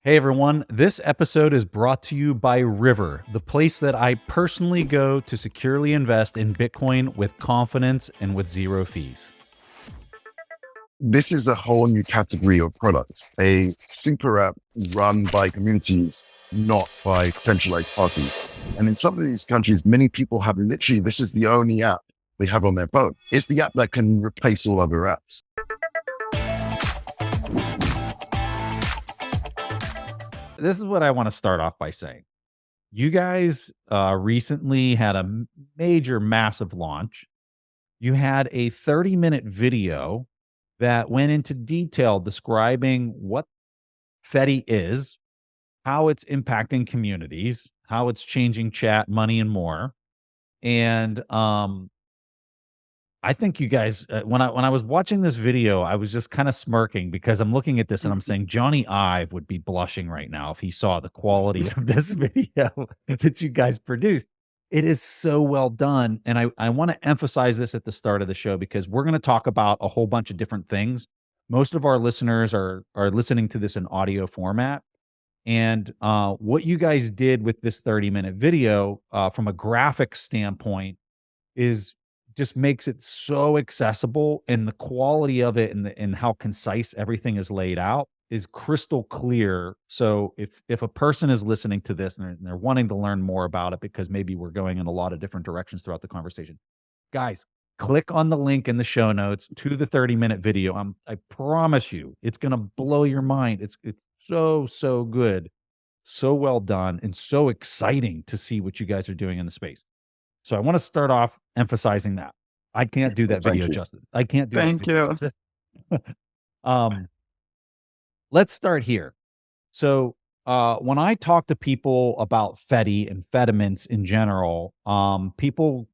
Hey everyone, this episode is brought to you by River, the place that I personally go to securely invest in Bitcoin with confidence and with zero fees. This is a whole new category of product, a super app run by communities, not by centralized parties. And in some of these countries, many people have literally, this is the only app they have on their phone. It's the app that can replace all other apps. This is what I want to start off by saying. You guys recently had a major, massive launch. You had a 30-minute video that went into detail describing what Fedi is, how it's impacting communities, how it's changing chat, money, and more. And I think you guys, when I was watching this video, I was just kind of smirking because I'm looking at this and I'm saying Johnny Ive would be blushing right now if he saw the quality of this video that you guys produced. It is so well done. And I want to emphasize this at the start of the show because we're going to talk about a whole bunch of different things. Most of our listeners are listening to this in audio format. And what you guys did with this 30-minute video from a graphic standpoint is just makes it so accessible, and the quality of it and how concise everything is laid out is crystal clear. So if a person is listening to this and they're wanting to learn more about it because maybe we're going in a lot of different directions throughout the conversation, guys, click on the link in the show notes to the 30-minute video. I promise you, it's going to blow your mind. It's so good, so well done, and so exciting to see what you guys are doing in the space. So I want to start off emphasizing that. I can't do that video justice. I can't do Thank you. Let's start here. So when I talk to people about Fedi and Fedimints in general, people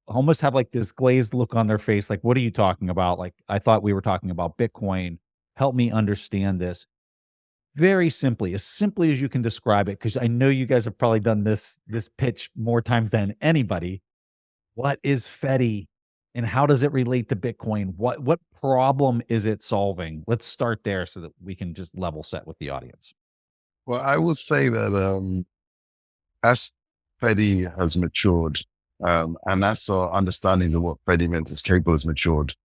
almost have like this glazed look on their face, like, what are you talking about? Like, I thought we were talking about Bitcoin. Help me understand this. Very simply as you can describe it, because I know you guys have probably done this pitch more times than anybody. What is Fedi and how does it relate to Bitcoin? What problem is it solving? Let's start there so that we can just level set with the audience. Well, I will say that as Fedi has matured, and as our understanding of what Fediments is capable has matured,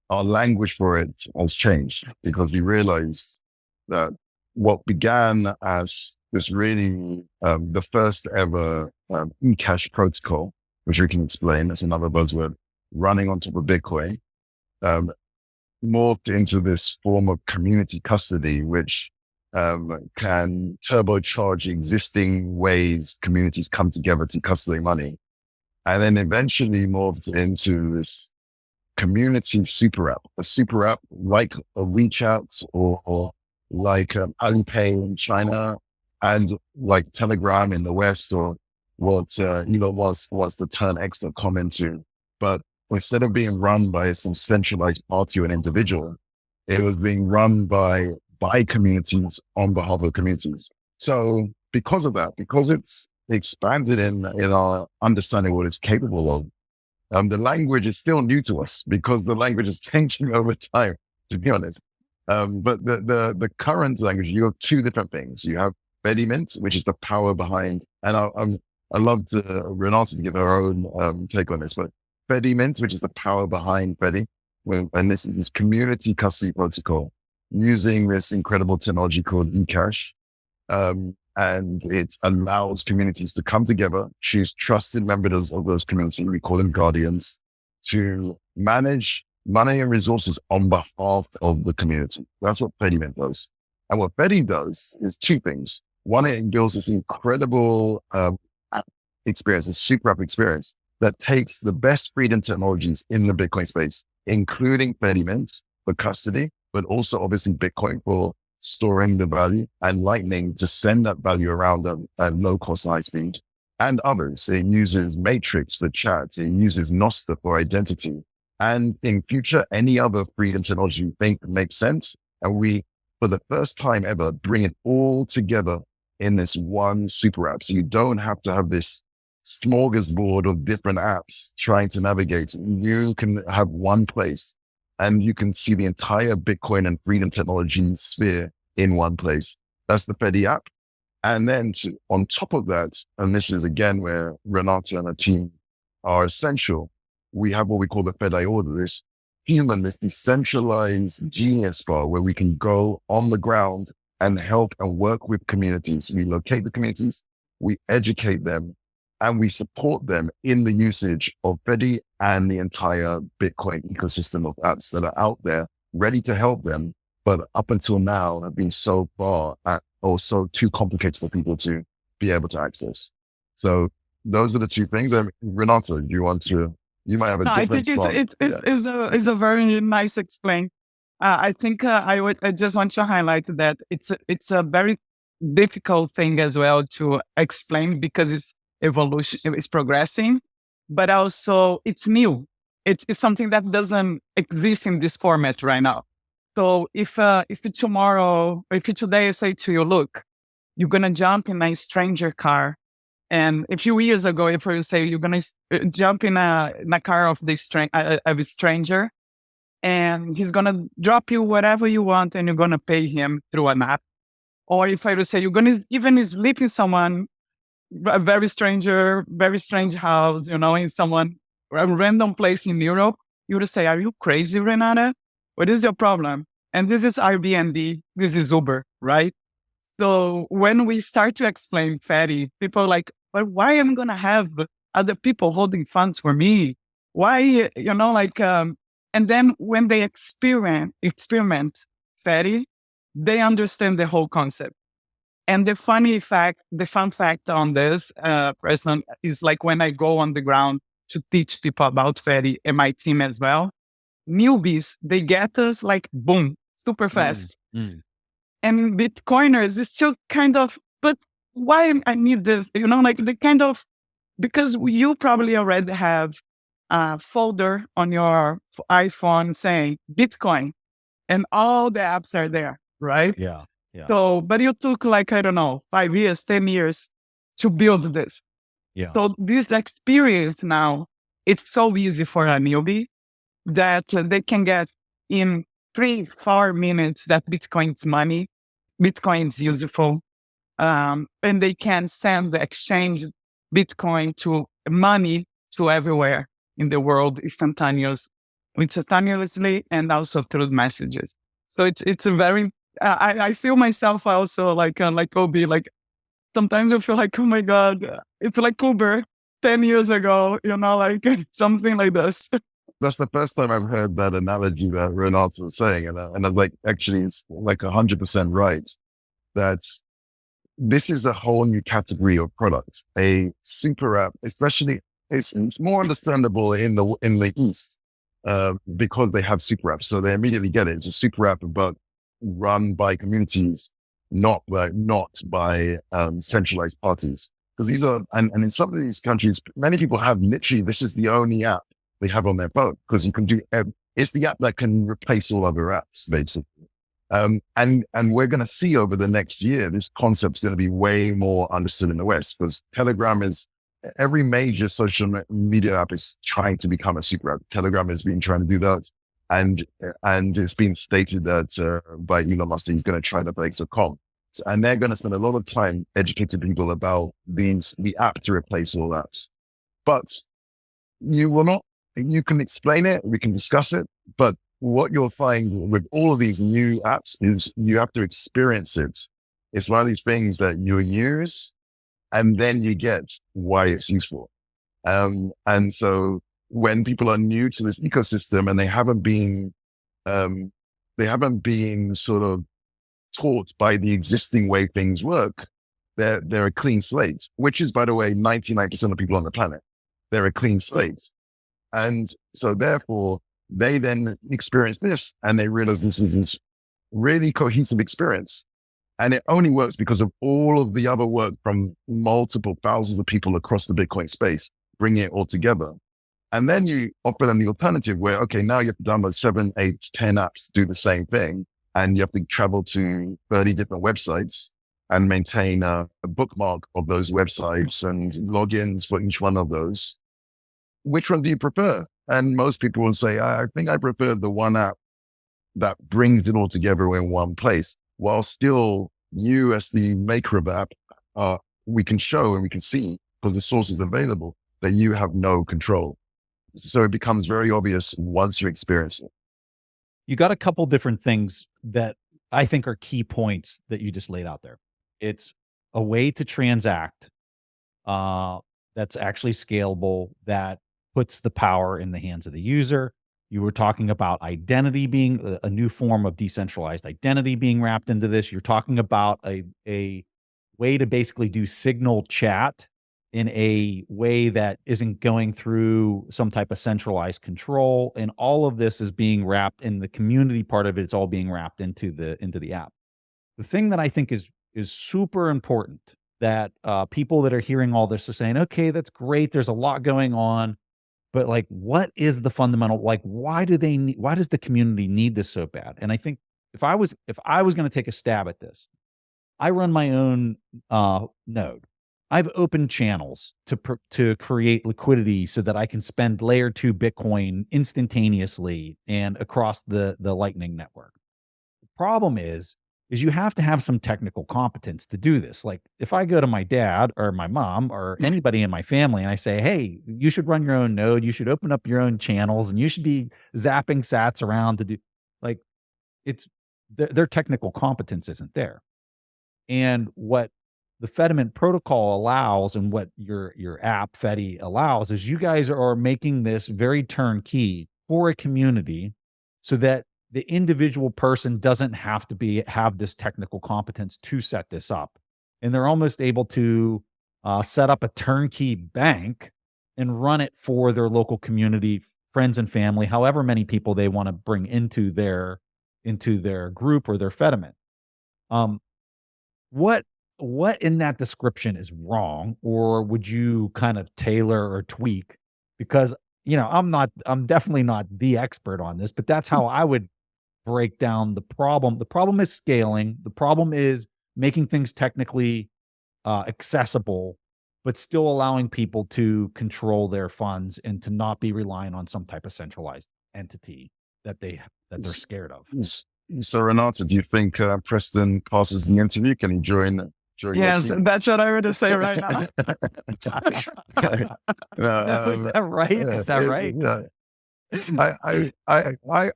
our language for it has changed because we realized that what began as this really the first ever eCash protocol, which we can explain, that's another buzzword, running on top of Bitcoin, morphed into this form of community custody, which can turbocharge existing ways communities come together to custody money. And then eventually morphed into this community super app, a super app like a WeChat or like Alipay in China and like Telegram in the West, or what Elon Musk wants to turn X.com into. But instead of being run by some centralized party or an individual, it was being run by communities on behalf of communities. So because of that, because it's expanded in our understanding what it's capable of, the language is still new to us because the language is changing over time, to be honest. But the current language, you have two different things. You have Fedimint, which is the power behind, and I love Renata to give her own take on this, but Fedimint, which is the power behind Fedi, and this is this community custody protocol using this incredible technology called eCash. And it allows communities to come together, choose trusted members of those communities, we call them guardians, to manage money and resources on behalf of the community. That's what Fedimint does. And what Fedi does is two things. One, it builds this incredible app experience, a super app experience that takes the best freedom technologies in the Bitcoin space, including Fedimint for custody, but also obviously Bitcoin for storing the value, and Lightning to send that value around at low cost, high speed, and others. It uses Matrix for chat. It uses Nostr for identity. And in future, any other freedom technology you think makes sense. And we, for the first time ever, bring it all together in this one super app. So you don't have to have this smorgasbord of different apps trying to navigate. You can have one place and you can see the entire Bitcoin and freedom technology sphere in one place. That's the Fedi app. And then on top of that, and this is again where Renata and her team are essential, we have what we call the Fedi Order, this decentralized genius bar where we can go on the ground and help and work with communities. We locate the communities, we educate them, and we support them in the usage of Fedi and the entire Bitcoin ecosystem of apps that are out there ready to help them, but up until now have been so far or so too complicated for people to be able to access. So those are the two things. Renata, you might have a different I think it's a very nice explain. I think I just want to highlight that it's a very difficult thing as well to explain because it's evolution, it's progressing, but also it's new. It's something that doesn't exist in this format right now. So if today I say to you, look, you're gonna jump in a stranger car, and a few years ago, if I say you're gonna jump in a car of a stranger, and he's gonna drop you whatever you want, and you're gonna pay him through an app, or if I would say you're gonna even sleep in someone, a very strange house, in a random place in Europe, you would say, "Are you crazy, Renata? What is your problem?" And this is Airbnb, this is Uber, right? So when we start to explain Fedi, people are like, but why am I going to have other people holding funds for me? Why, and then when they experiment Fedi, they understand the whole concept. And the fun fact on this, Preston, is like when I go on the ground to teach people about Fedi and my team as well, newbies, they get us like, boom, super fast. And Bitcoiners is still kind of, but why I need this? Because you probably already have a folder on your iPhone saying Bitcoin and all the apps are there, right? Yeah. So, but you took 5 years, 10 years to build this. Yeah. So this experience now, it's so easy for a newbie that they can get in 3-4 minutes that Bitcoin's money, Bitcoin's useful, and they can send the exchange Bitcoin to money to everywhere in the world instantaneously, and also through messages. So it's a very, I feel myself also like Obi, like sometimes I feel like, oh my God, it's like Uber 10 years ago, something like this. That's the first time I've heard that analogy that Renata was saying. And I was like, actually, it's like 100% right. That this is a whole new category of product. A super app, especially, it's more understandable in the East because they have super apps. So they immediately get it. It's a super app, but run by communities, not by centralized parties. Because these are, and in some of these countries, many people have literally, this is the only app they have on their phone because you can do, it's the app that can replace all other apps, basically. And we're going to see over the next year, this concept is going to be way more understood in the West because Telegram is, every major social media app is trying to become a super app. Telegram has been trying to do that. And it's been stated that by Elon Musk, he's going to try to make a com. And they're going to spend a lot of time educating people about the app to replace all apps. But you can explain it, we can discuss it, but what you'll find with all of these new apps is you have to experience it. It's one of these things that you use and then you get why it's useful. And so when people are new to this ecosystem and they haven't been sort of taught by the existing way things work, they're a clean slate, which is, by the way, 99% of people on the planet. They're a clean slate. And so therefore, they then experience this and they realize this is this really cohesive experience. And it only works because of all of the other work from multiple thousands of people across the Bitcoin space, bringing it all together. And then you offer them the alternative where, okay, now you have to download 7, 8, 10 apps to do the same thing. And you have to travel to 30 different websites and maintain a bookmark of those websites and logins for each one of those. Which one do you prefer? And most people will say, I think I prefer the one app that brings it all together in one place while still you as the maker of the app, we can show and we can see, because the source is available, that you have no control. So it becomes very obvious once you experience it. You got a couple different things that I think are key points that you just laid out there. It's a way to transact that's actually scalable, that puts the power in the hands of the user. You were talking about identity being a new form of decentralized identity being wrapped into this. You're talking about a way to basically do signal chat in a way that isn't going through some type of centralized control. And all of this is being wrapped in the community part of it. It's all being wrapped into the app. The thing that I think is super important that people that are hearing all this are saying, okay, that's great. There's a lot going on, but like, what is the fundamental, like, why does the community need this so bad? And I think if I was going to take a stab at this, I run my own node. I've opened channels to create liquidity so that I can spend layer 2 Bitcoin instantaneously and across the Lightning network. The problem is you have to have some technical competence to do this. Like if I go to my dad or my mom or anybody in my family and I say, hey, you should run your own node, you should open up your own channels, and you should be zapping sats around to do, like, it's their technical competence isn't there. And what the Fedimint protocol allows, and what your app Fedi allows, is you guys are making this very turnkey for a community so that the individual person doesn't have to have this technical competence to set this up. And they're almost able to set up a turnkey bank and run it for their local community, friends and family, however many people they want to bring into their group or their Fedimint. What in that description is wrong, or would you kind of tailor or tweak? Because, I'm definitely not the expert on this, but that's how I would break down the problem. The problem is scaling. The problem is making things technically accessible, but still allowing people to control their funds and to not be relying on some type of centralized entity that they're scared of. So Renata, do you think Preston passes the interview? Can he join? Yes, that's what I would say right now. Is that right? Is that right?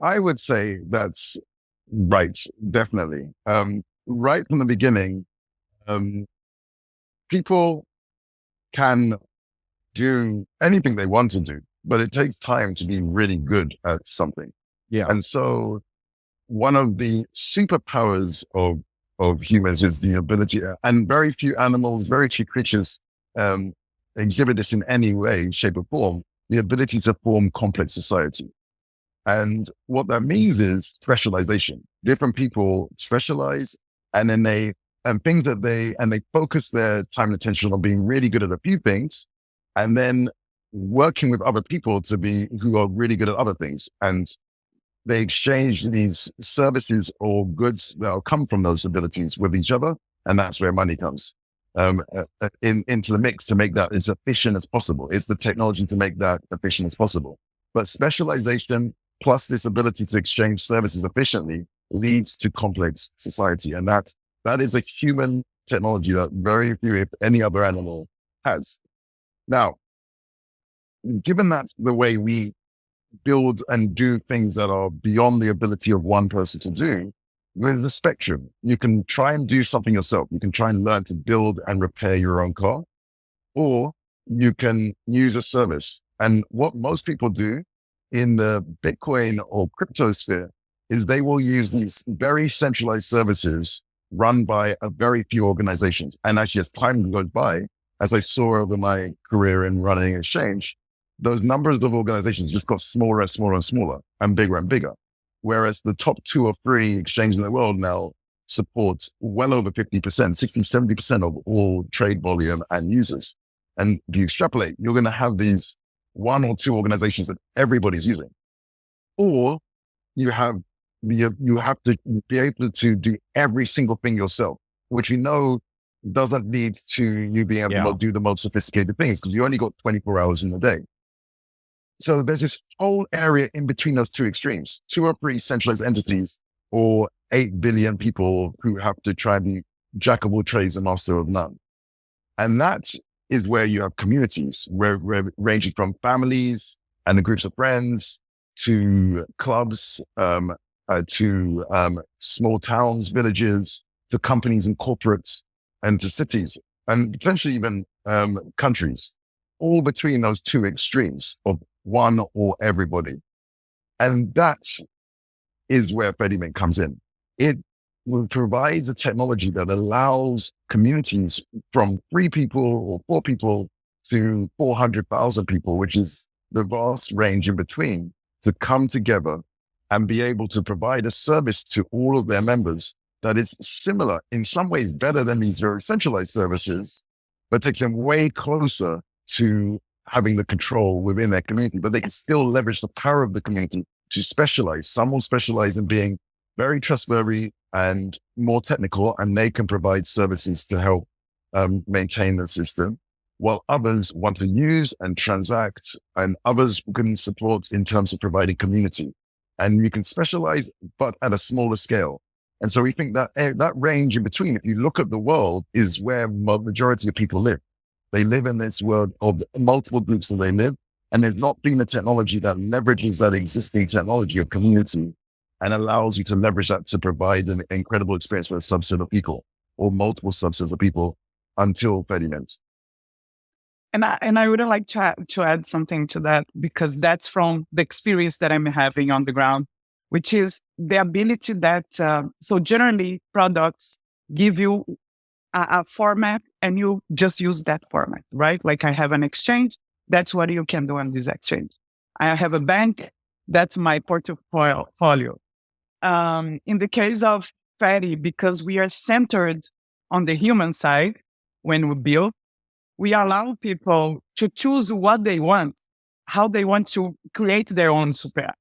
I would say that's right, definitely. Right from the beginning, people can do anything they want to do, but it takes time to be really good at something. Yeah. And so one of the superpowers of humans is the ability, and very few animals, very few creatures exhibit this in any way, shape or form, the ability to form complex society. And what that means is specialization. Different people specialize, and then they focus their time and attention on being really good at a few things, and then working with other people who are really good at other things. And they exchange these services or goods that will come from those abilities with each other. And that's where money comes into the mix to make that as efficient as possible. It's the technology to make that efficient as possible. But specialization plus this ability to exchange services efficiently leads to complex society. And that is a human technology that very few, if any other animal has. Now, given that's the way we build and do things that are beyond the ability of one person to do, there's a spectrum. You can try and do something yourself. You can try and learn to build and repair your own car, or you can use a service. And what most people do in the Bitcoin or crypto sphere is they will use these very centralized services run by a very few organizations. And actually, as time goes by, as I saw over my career in running exchange, those numbers of organizations just got smaller and smaller and smaller and bigger. Whereas the top 2 or 3 exchanges in the world now support well over 50%, 60, 70% of all trade volume and users. And if you extrapolate, you're going to have these 1 or 2 organizations that everybody's using. Or you have to be able to do every single thing yourself, which doesn't lead to you being able to do the most sophisticated things, because you only got 24 hours in the day. So there's this whole area in between those 2 extremes, 2 or 3 centralized entities, or 8 billion people who have to try and be jack of all trades and master of none. And that is where you have communities ranging from families and the groups of friends to clubs, to small towns, villages, to companies and corporates, and to cities, and potentially even countries, all between those two extremes of one or everybody. And that is where Fedimint comes in. It provides a technology that allows communities from 3 people or 4 people to 400,000 people, which is the vast range in between, to come together and be able to provide a service to all of their members that is similar, in some ways better than these very centralized services, but takes them way closer to having the control within their community. But they can still leverage the power of the community to specialize. Some will specialize in being very trustworthy and more technical, and they can provide services to help maintain the system, while others want to use and transact, and others can support in terms of providing community. And you can specialize, but at a smaller scale. And so we think that that range in between, if you look at the world, is where majority of people live. They live in this world of multiple groups that they live, and there's not been a technology that leverages that existing technology of community and allows you to leverage that to provide an incredible experience for a subset of people or multiple subsets of people until Fediments. And I would like to add something to that, because that's from the experience that I'm having on the ground, which is the ability that, so generally products give you a format and you just use that format, right? Like I have an exchange, that's what you can do on this exchange. I have a bank, that's my portfolio. In the case of Fedi, because we are centered on the human side when we build, we allow people to choose what they want, how they want to create their own super app.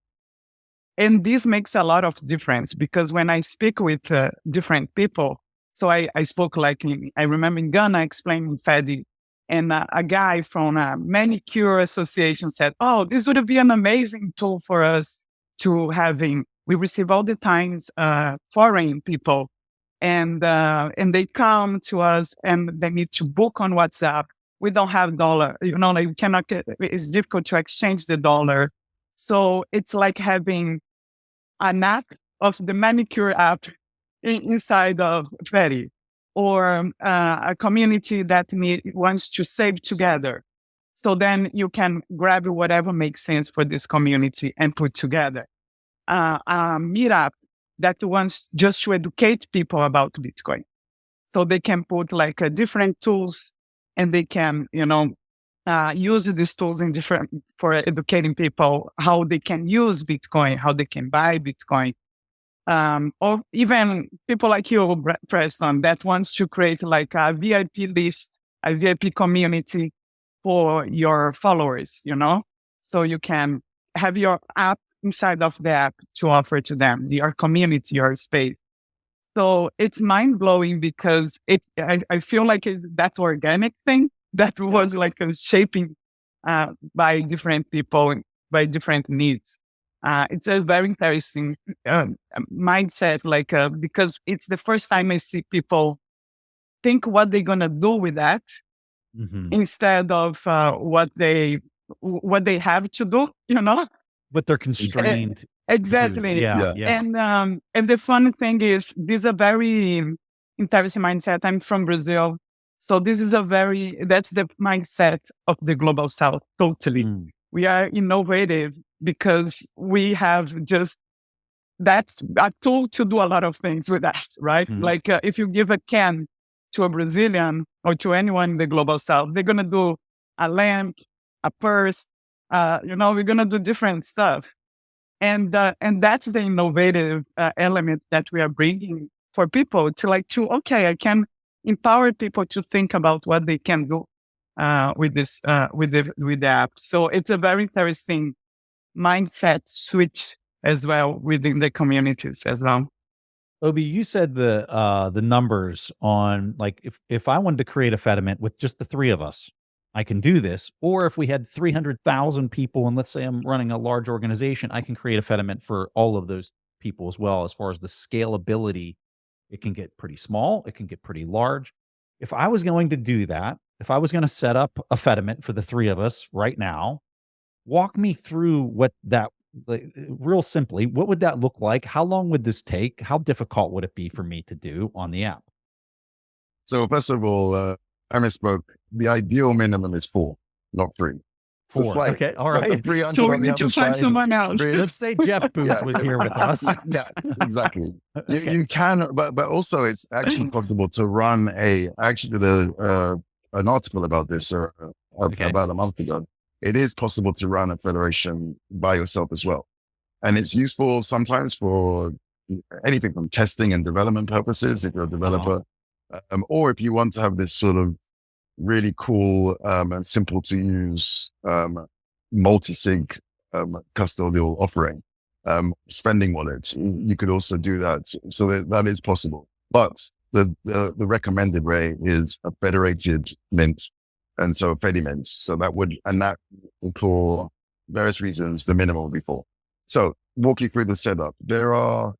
And this makes a lot of difference, because when I speak with different people, so I spoke I remember in Ghana explaining Fedi, and a guy from a manicure association said, "Oh, this would be an amazing tool for us to having." We receive all the times foreign people, and they come to us and they need to book on WhatsApp. We don't have dollar, like we cannot it's difficult to exchange the dollar. So it's like having an app of the manicure app inside of Fedi, or a community that wants to save together. So then you can grab whatever makes sense for this community and put together. A meetup that wants just to educate people about Bitcoin. So they can put different tools, and they can, use these tools for educating people how they can use Bitcoin, how they can buy Bitcoin. Or even people like you, Preston, that wants to create a VIP list, a VIP community for your followers, So you can have your app inside of the app to offer to them, your community, your space. So it's mind-blowing, because I feel like it's that organic thing that was shaping by different people, by different needs. It's a very interesting mindset, because it's the first time I see people think what they're going to do with that, instead of what they have to do, But they're constrained. Exactly. Yeah. And the funny thing is, this is a very interesting mindset. I'm from Brazil. So this is that's the mindset of the global South. Totally. We are innovative because we have that's a tool to do a lot of things with that, right? If you give a can to a Brazilian or to anyone in the global South, they're going to do a lamp, a purse, we're going to do different stuff. And that's the innovative element that we are bringing for people to I can empower people to think about what they can do with this, with the app. So it's a very interesting mindset switch as well within the communities as well. Obi, you said the numbers on if I wanted to create a Fedimint with just the 3 of us, I can do this. Or if we had 300,000 people, and let's say I'm running a large organization, I can create a Fedimint for all of those people as well, as far as the scalability It can get pretty small. It can get pretty large. If I was going to do that, if I was going to set up a Fedimint for the three of us right now, walk me through what that, like, real simply, what would that look like? How long would this take? How difficult would it be for me to do on the app? So first of all, I misspoke. The ideal minimum is 4, not 3. So it's 4. like Okay. All the right. 300 So we on the need to other find side. someone else. Let's say Jeff Booth Yeah. was here with us. Yeah, exactly. Okay. You can, but also it's actually possible to run I actually did an article about this Okay. about a month ago. It is possible to run a federation by yourself as well. And it's useful sometimes for anything from testing and development purposes, if you're a developer, or if you want to have this sort of really cool and simple to use multi-sig custodial offering, spending wallet. You could also do that. So that is possible. But the recommended way is a federated mint. And so Fedimints. So that would, for various reasons, the minimum would be 4. So walk you through the setup. There are,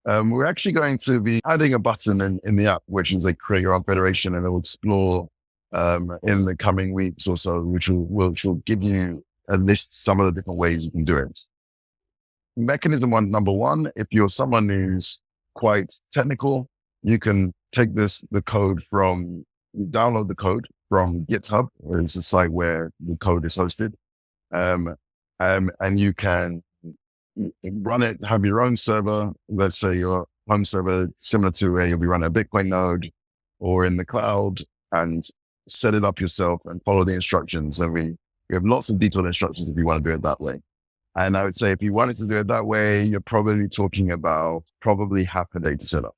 we're actually going to be adding a button in the app, which is like create your own federation, and it will explore in the coming weeks or so, which will give you a list some of the different ways you can do it. Mechanism number one, if you're someone who's quite technical, you can take download the code from GitHub, where it's a site where the code is hosted. And you can run it, have your own server, let's say your home server, similar to where you'll be running a Bitcoin node or in the cloud, and set it up yourself and follow the instructions. And we have lots of detailed instructions if you want to do it that way. And I would say if you wanted to do it that way, you're probably talking about half a day to set up.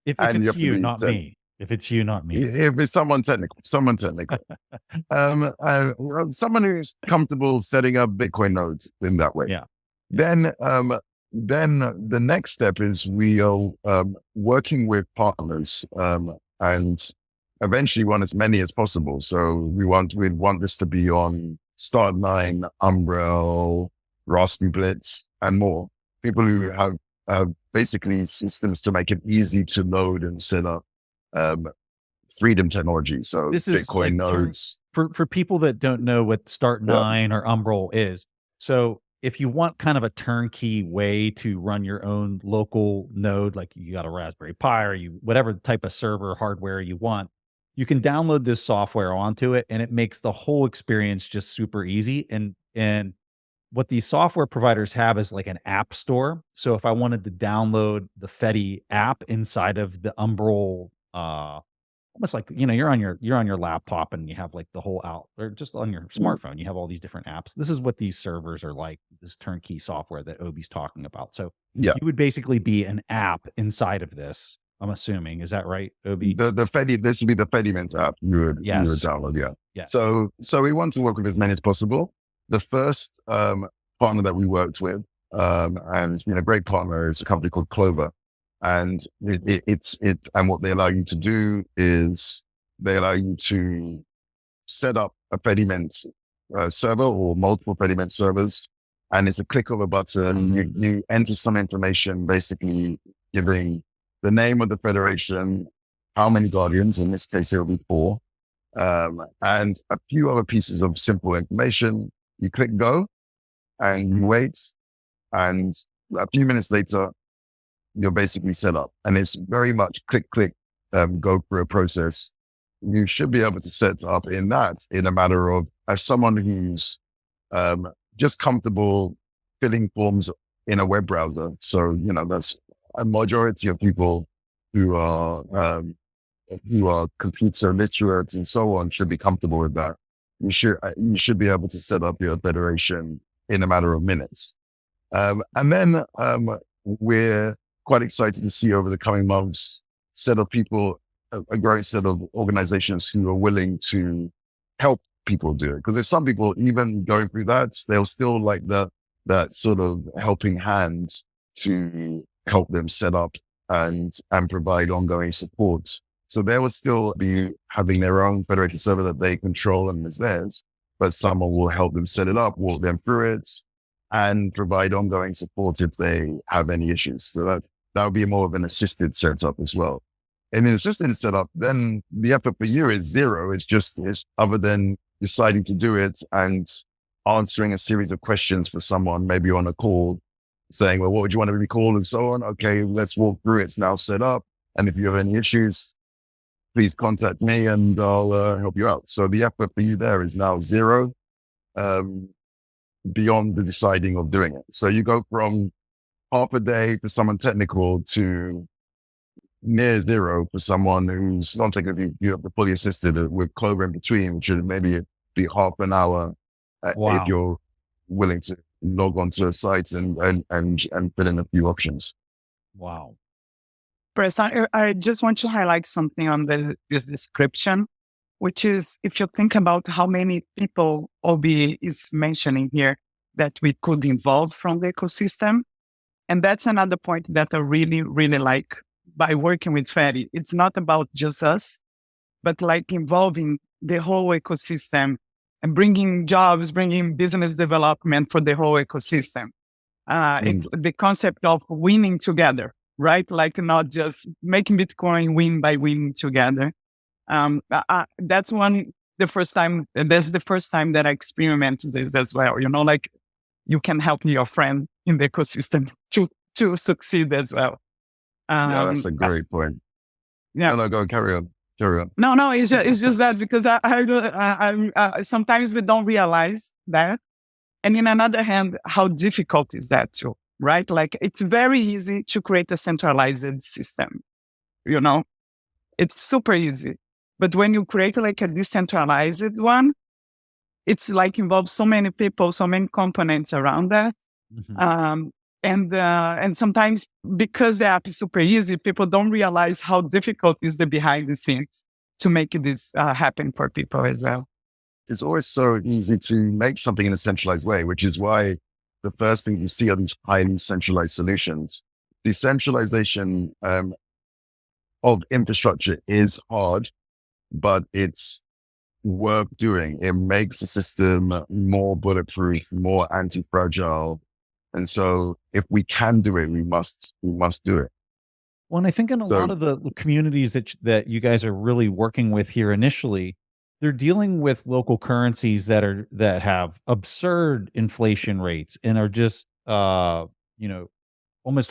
If it's you, not me. If it's you, not me. If it's someone technical, someone who's comfortable setting up Bitcoin nodes in that way. Yeah. Then the next step is we are working with partners and eventually want as many as possible. So we want this to be on Start9, Umbrel, Raspberry Blitz, and more. People who have basically systems to make it easy to load and set up freedom technology. So This is Bitcoin nodes. For people that don't know what Start9 or Umbrel is. So if you want kind of a turnkey way to run your own local node, like you got a Raspberry Pi or whatever type of server hardware you want, you can download this software onto it, and it makes the whole experience just super easy. And what these software providers have is like an app store. So if I wanted to download the Fedi app inside of the Umbrel, almost like, you're on your laptop and you have like the whole or just on your smartphone, you have all these different apps. This is what these servers are like, this turnkey software that Obi's talking about. So Yeah. you would basically be an app inside of this, I'm assuming. Is that right, Obi? This would be the Fedimints app you would download. Yeah. Yeah. So we want to work with as many as possible. The first partner that we worked with, and it's been a great partner, is a company called Clover. And and what they allow you to do is they allow you to set up a Fedimint server or multiple Fedimint servers. And it's a click of a button. You enter some information, basically giving the name of the federation, how many guardians, in this case, it will be 4, and a few other pieces of simple information. You click go and you wait, and a few minutes later, you're basically set up. And it's very much click, go through a process. You should be able to set up in a matter of, as someone who's just comfortable filling forms in a web browser. So, that's a majority of people who are computer literate and so on should be comfortable with that. You should be able to set up your federation in a matter of minutes. And then we're quite excited to see over the coming months a growing set of organizations who are willing to help people do it. Because there's some people, even going through that, they'll still like that sort of helping hand to help them set up and provide ongoing support. So they will still be having their own federated server that they control and is theirs, but someone will help them set it up, walk them through it, and provide ongoing support if they have any issues. So that would be more of an assisted setup as well. In an assisted setup, then the effort for you is zero. It's other than deciding to do it and answering a series of questions for someone, maybe on a call, saying, well, what would you want to be called and so on? Okay, let's walk through. It's now set up. And if you have any issues, please contact me and I'll help you out. So the effort for you there is now zero, beyond the deciding of doing it. So you go from half a day for someone technical to near zero for someone who's not technically, you have the fully assisted with Clover in between, which would maybe be half an hour Wow. if you're willing to log onto a site and put in a few options. Wow. Preston, I just want to highlight something on this description, which is if you think about how many people Obi is mentioning here that we could involve from the ecosystem. And that's another point that I really, really like by working with Fedi. It's not about just us, but like involving the whole ecosystem and bringing jobs, bringing business development for the whole ecosystem. It's the concept of winning together, right? Like not just making Bitcoin win by winning together. That's the first time that I experimented this as well. Like you can help your friend in the ecosystem to succeed as well. Yeah, that's a great point. Yeah. No, go carry on. No, it's just that because I sometimes we don't realize that. And in another hand, how difficult is that too, right? Like it's very easy to create a centralized system, it's super easy. But when you create like a decentralized one, it's like involves so many people, so many components around that. Mm-hmm. And sometimes because the app is super easy, people don't realize how difficult is the behind the scenes to make this happen for people as well. It's always so easy to make something in a centralized way, which is why the first thing you see are these highly centralized solutions. Decentralization of infrastructure is hard, but it's worth doing. It makes the system more bulletproof, more anti-fragile. And so if we can do it, we must do it. Well, and I think in a lot of the communities that you guys are really working with here initially, they're dealing with local currencies that have absurd inflation rates and are just almost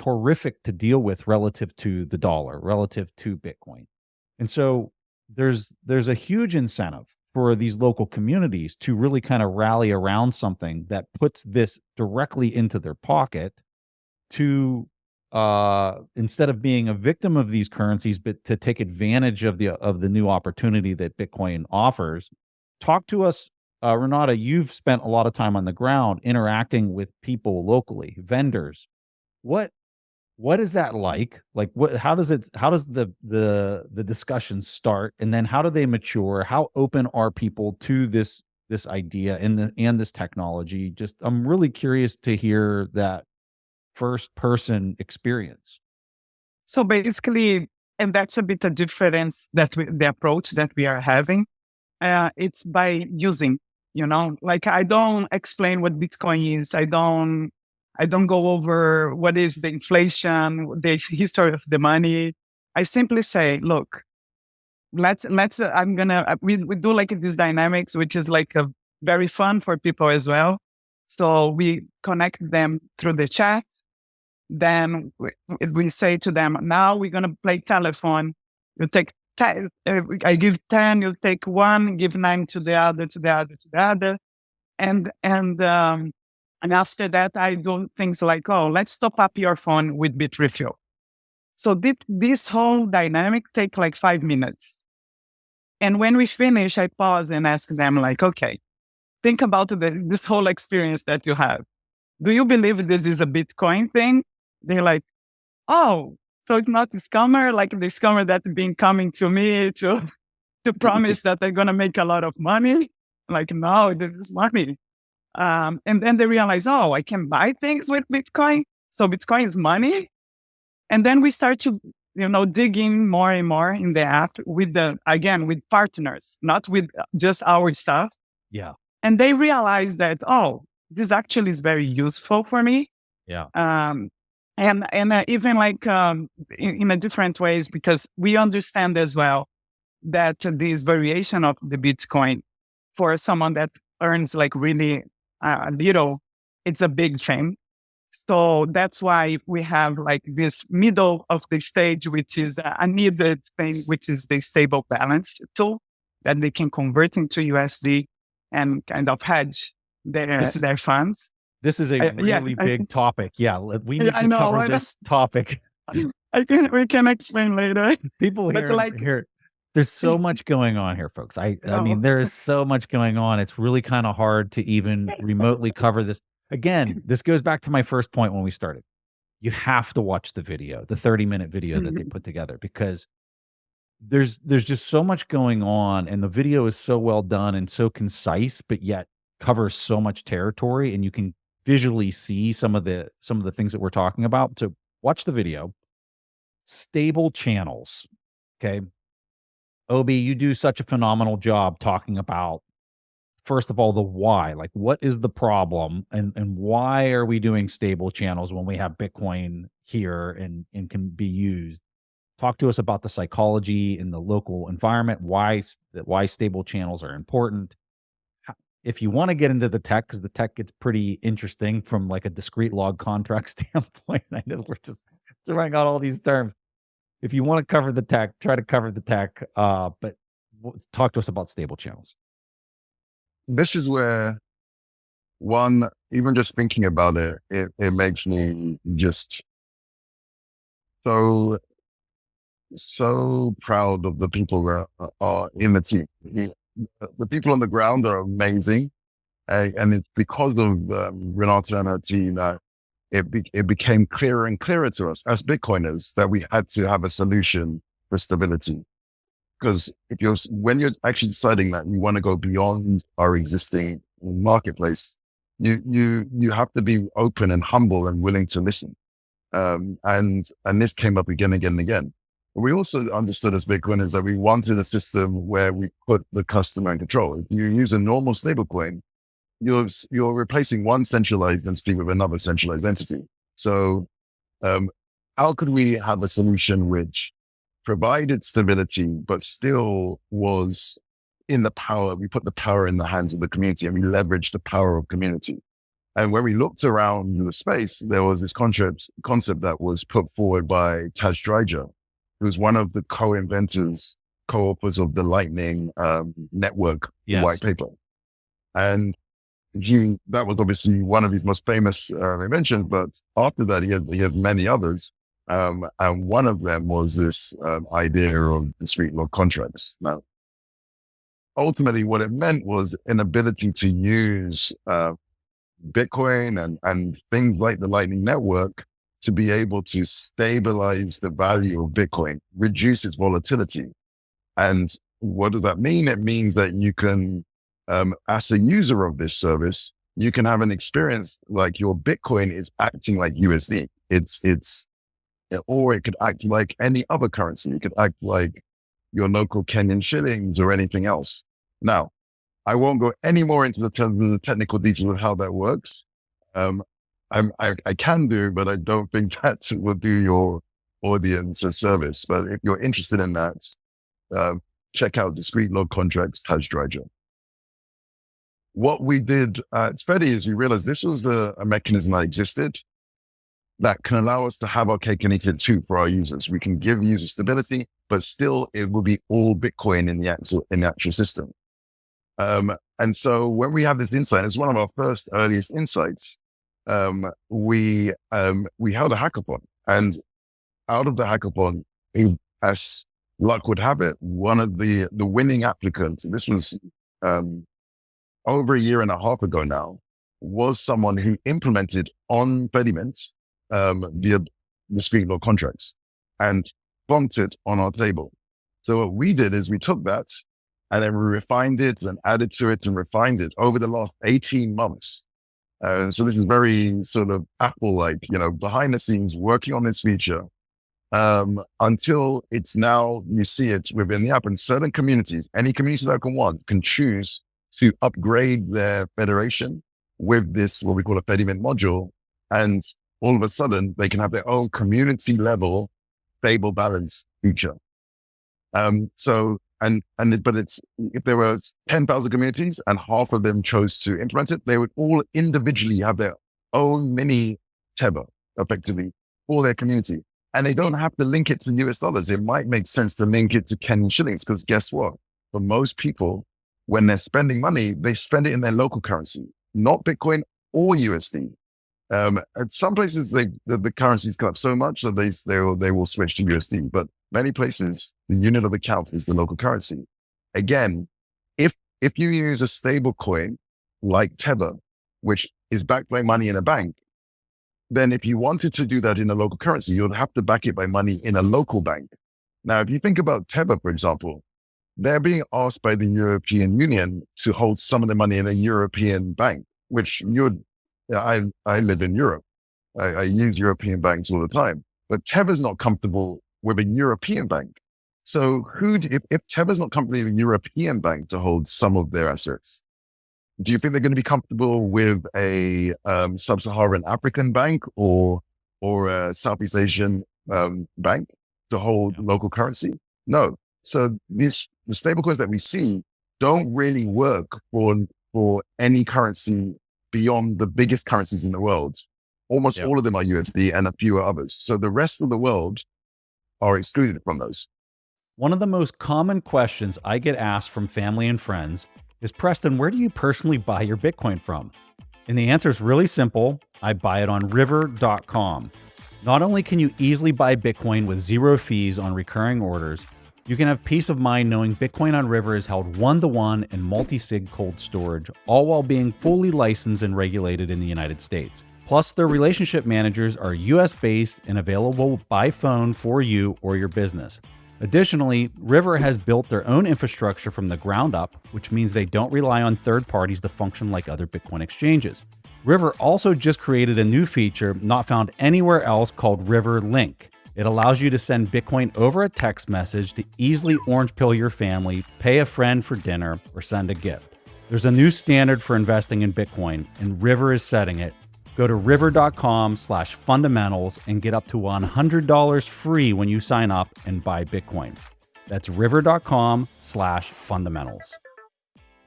horrific to deal with relative to the dollar, relative to Bitcoin. And so there's a huge incentive for these local communities to really kind of rally around something that puts this directly into their pocket to instead of being a victim of these currencies, but to take advantage of the new opportunity that Bitcoin offers. Talk to us, Renata. You've spent a lot of time on the ground interacting with people locally, vendors. What is that like? Like how does the discussion start, and then how do they mature? How open are people to this idea and this technology? Just I'm really curious to hear that first person experience. So basically, and that's a bit of difference the approach that we are having. It's by using, like I don't explain what Bitcoin is. I don't go over what is the inflation, the history of the money. I simply say, look, we do like this dynamics, which is like a very fun for people as well. So we connect them through the chat. Then we say to them, now we're going to play telephone. You take 10, I give 10, you take 1, give 9 to the other. And after that, I do things like, let's top up your phone with Bitrefill. So this whole dynamic take like 5 minutes. And when we finish, I pause and ask them like, okay, think about this whole experience that you have. Do you believe this is a Bitcoin thing? They're like, oh, so it's not the scammer, like the scammer that's been coming to me to promise that they're going to make a lot of money. Like, no, this is money. And then they realize, I can buy things with Bitcoin. So Bitcoin is money. And then we start to, dig in more and more in the app with partners, not with just our stuff. Yeah. And they realize that, this actually is very useful for me. Yeah. And even like in a different ways, because we understand as well that this variation of the Bitcoin for someone that earns like really little, it's a big thing. So that's why we have like this middle of the stage, which is a needed thing, which is the stable balance tool that they can convert into USD and kind of hedge their funds. This is a really big topic. Yeah, we need to cover this topic. We can explain later. People here, there's so much going on here, folks. I mean, there is so much going on. It's really kind of hard to even remotely cover this. Again, this goes back to my first point when we started. You have to watch the video, the 30-minute video that they put together, because there's just so much going on, and the video is so well done and so concise, but yet covers so much territory, and you can visually see some of the things that we're talking about. So watch the video. Stable channels. Okay. Obi, you do such a phenomenal job talking about, first of all, the why. Like, what is the problem, and why are we doing stable channels when we have Bitcoin here and can be used? Talk to us about the psychology in the local environment, why stable channels are important. If you want to get into the tech, because the tech gets pretty interesting from like a discrete log contract standpoint. I know we're just throwing out all these terms. If you want to cover the tech, try to cover the tech. But talk to us about stable channels. This is where even just thinking about it, it makes me just so proud of the people that are in the team. The people on the ground are amazing. And it's because of Renata and her team that it became clearer and clearer to us as Bitcoiners that we had to have a solution for stability. Because when you're actually deciding that you want to go beyond our existing marketplace, you have to be open and humble and willing to listen. And this came up again and again and again. We also understood as Bitcoiners that we wanted a system where we put the customer in control. If you use a normal stablecoin, you're replacing one centralized entity with another centralized entity. So how could we have a solution which provided stability, but still was in the power? We put the power in the hands of the community, and we leveraged the power of community. And when we looked around the space, there was this concept that was put forward by Taj Dryja, who's one of the co-inventors, co-authors of the Lightning Network white paper. And that was obviously one of his most famous inventions, but after that, he had many others. And one of them was this idea of discrete log contracts. Now, ultimately, what it meant was an ability to use Bitcoin and things like the Lightning Network to be able to stabilize the value of Bitcoin, reduce its volatility. And what does that mean? It means that you can, as a user of this service, you can have an experience like your Bitcoin is acting like USD. Or it could act like any other currency. It could act like your local Kenyan shillings or anything else. Now, I won't go any more into the technical details of how that works. I can do, but I don't think that will do your audience a service. But if you're interested in that, check out Discrete Log Contracts, Taj Dryja. What we did at Fedi is we realized this was a mechanism that existed that can allow us to have our cake and eat it too for our users. We can give users stability, but still it will be all Bitcoin in the actual system. And so when we have this insight, it's one of our first earliest insights. We held a hackathon, and out of the hackathon, as luck would have it, one of the winning applicants, this was over a year and a half ago now, was someone who implemented on Fedimints the discrete log contracts and bumped it on our table. So what we did is we took that and then we refined it and added to it and refined it over the last 18 months. So this is very sort of Apple-like, behind the scenes working on this feature until it's now, you see it within the app. And certain communities, any community that can choose to upgrade their federation with this, what we call a Fedimint module. And all of a sudden they can have their own community level stable balance feature. But it's, if there were 10,000 communities and half of them chose to implement it, they would all individually have their own mini Tether effectively for their community. And they don't have to link it to US dollars. It might make sense to link it to Kenyan shillings, because guess what? For most people, when they're spending money, they spend it in their local currency, not Bitcoin or USD. At some places, the currencies come up so much that they will switch to USD. But many places, the unit of account is the local currency. Again, if you use a stable coin like Tether, which is backed by money in a bank, then if you wanted to do that in a local currency, you'd have to back it by money in a local bank. Now, if you think about Tether, for example, they're being asked by the European Union to hold some of the money in a European bank, which I live in Europe. I use European banks all the time, but Tether's not comfortable with a European bank. So if Tether's not comfortable with a European bank to hold some of their assets, do you think they're going to be comfortable with a sub-Saharan African bank or a Southeast Asian bank to hold local currency? No. So the stablecoins that we see don't really work for any currency beyond the biggest currencies in the world. Almost all of them are USD and a few others. So the rest of the world are excluded from those. One of the most common questions I get asked from family and friends is, Preston, where do you personally buy your Bitcoin from? And the answer is really simple. I buy it on river.com. Not only can you easily buy Bitcoin with zero fees on recurring orders, you can have peace of mind knowing Bitcoin on River is held one-to-one in multi-sig cold storage, all while being fully licensed and regulated in the United States. Plus, their relationship managers are US-based and available by phone for you or your business. Additionally, River has built their own infrastructure from the ground up, which means they don't rely on third parties to function like other Bitcoin exchanges. River also just created a new feature not found anywhere else called River Link. It allows you to send Bitcoin over a text message to easily orange pill your family, pay a friend for dinner, or send a gift. There's a new standard for investing in Bitcoin, and River is setting it. Go to river.com/fundamentals and get up to $100 free when you sign up and buy Bitcoin. That's river.com/fundamentals.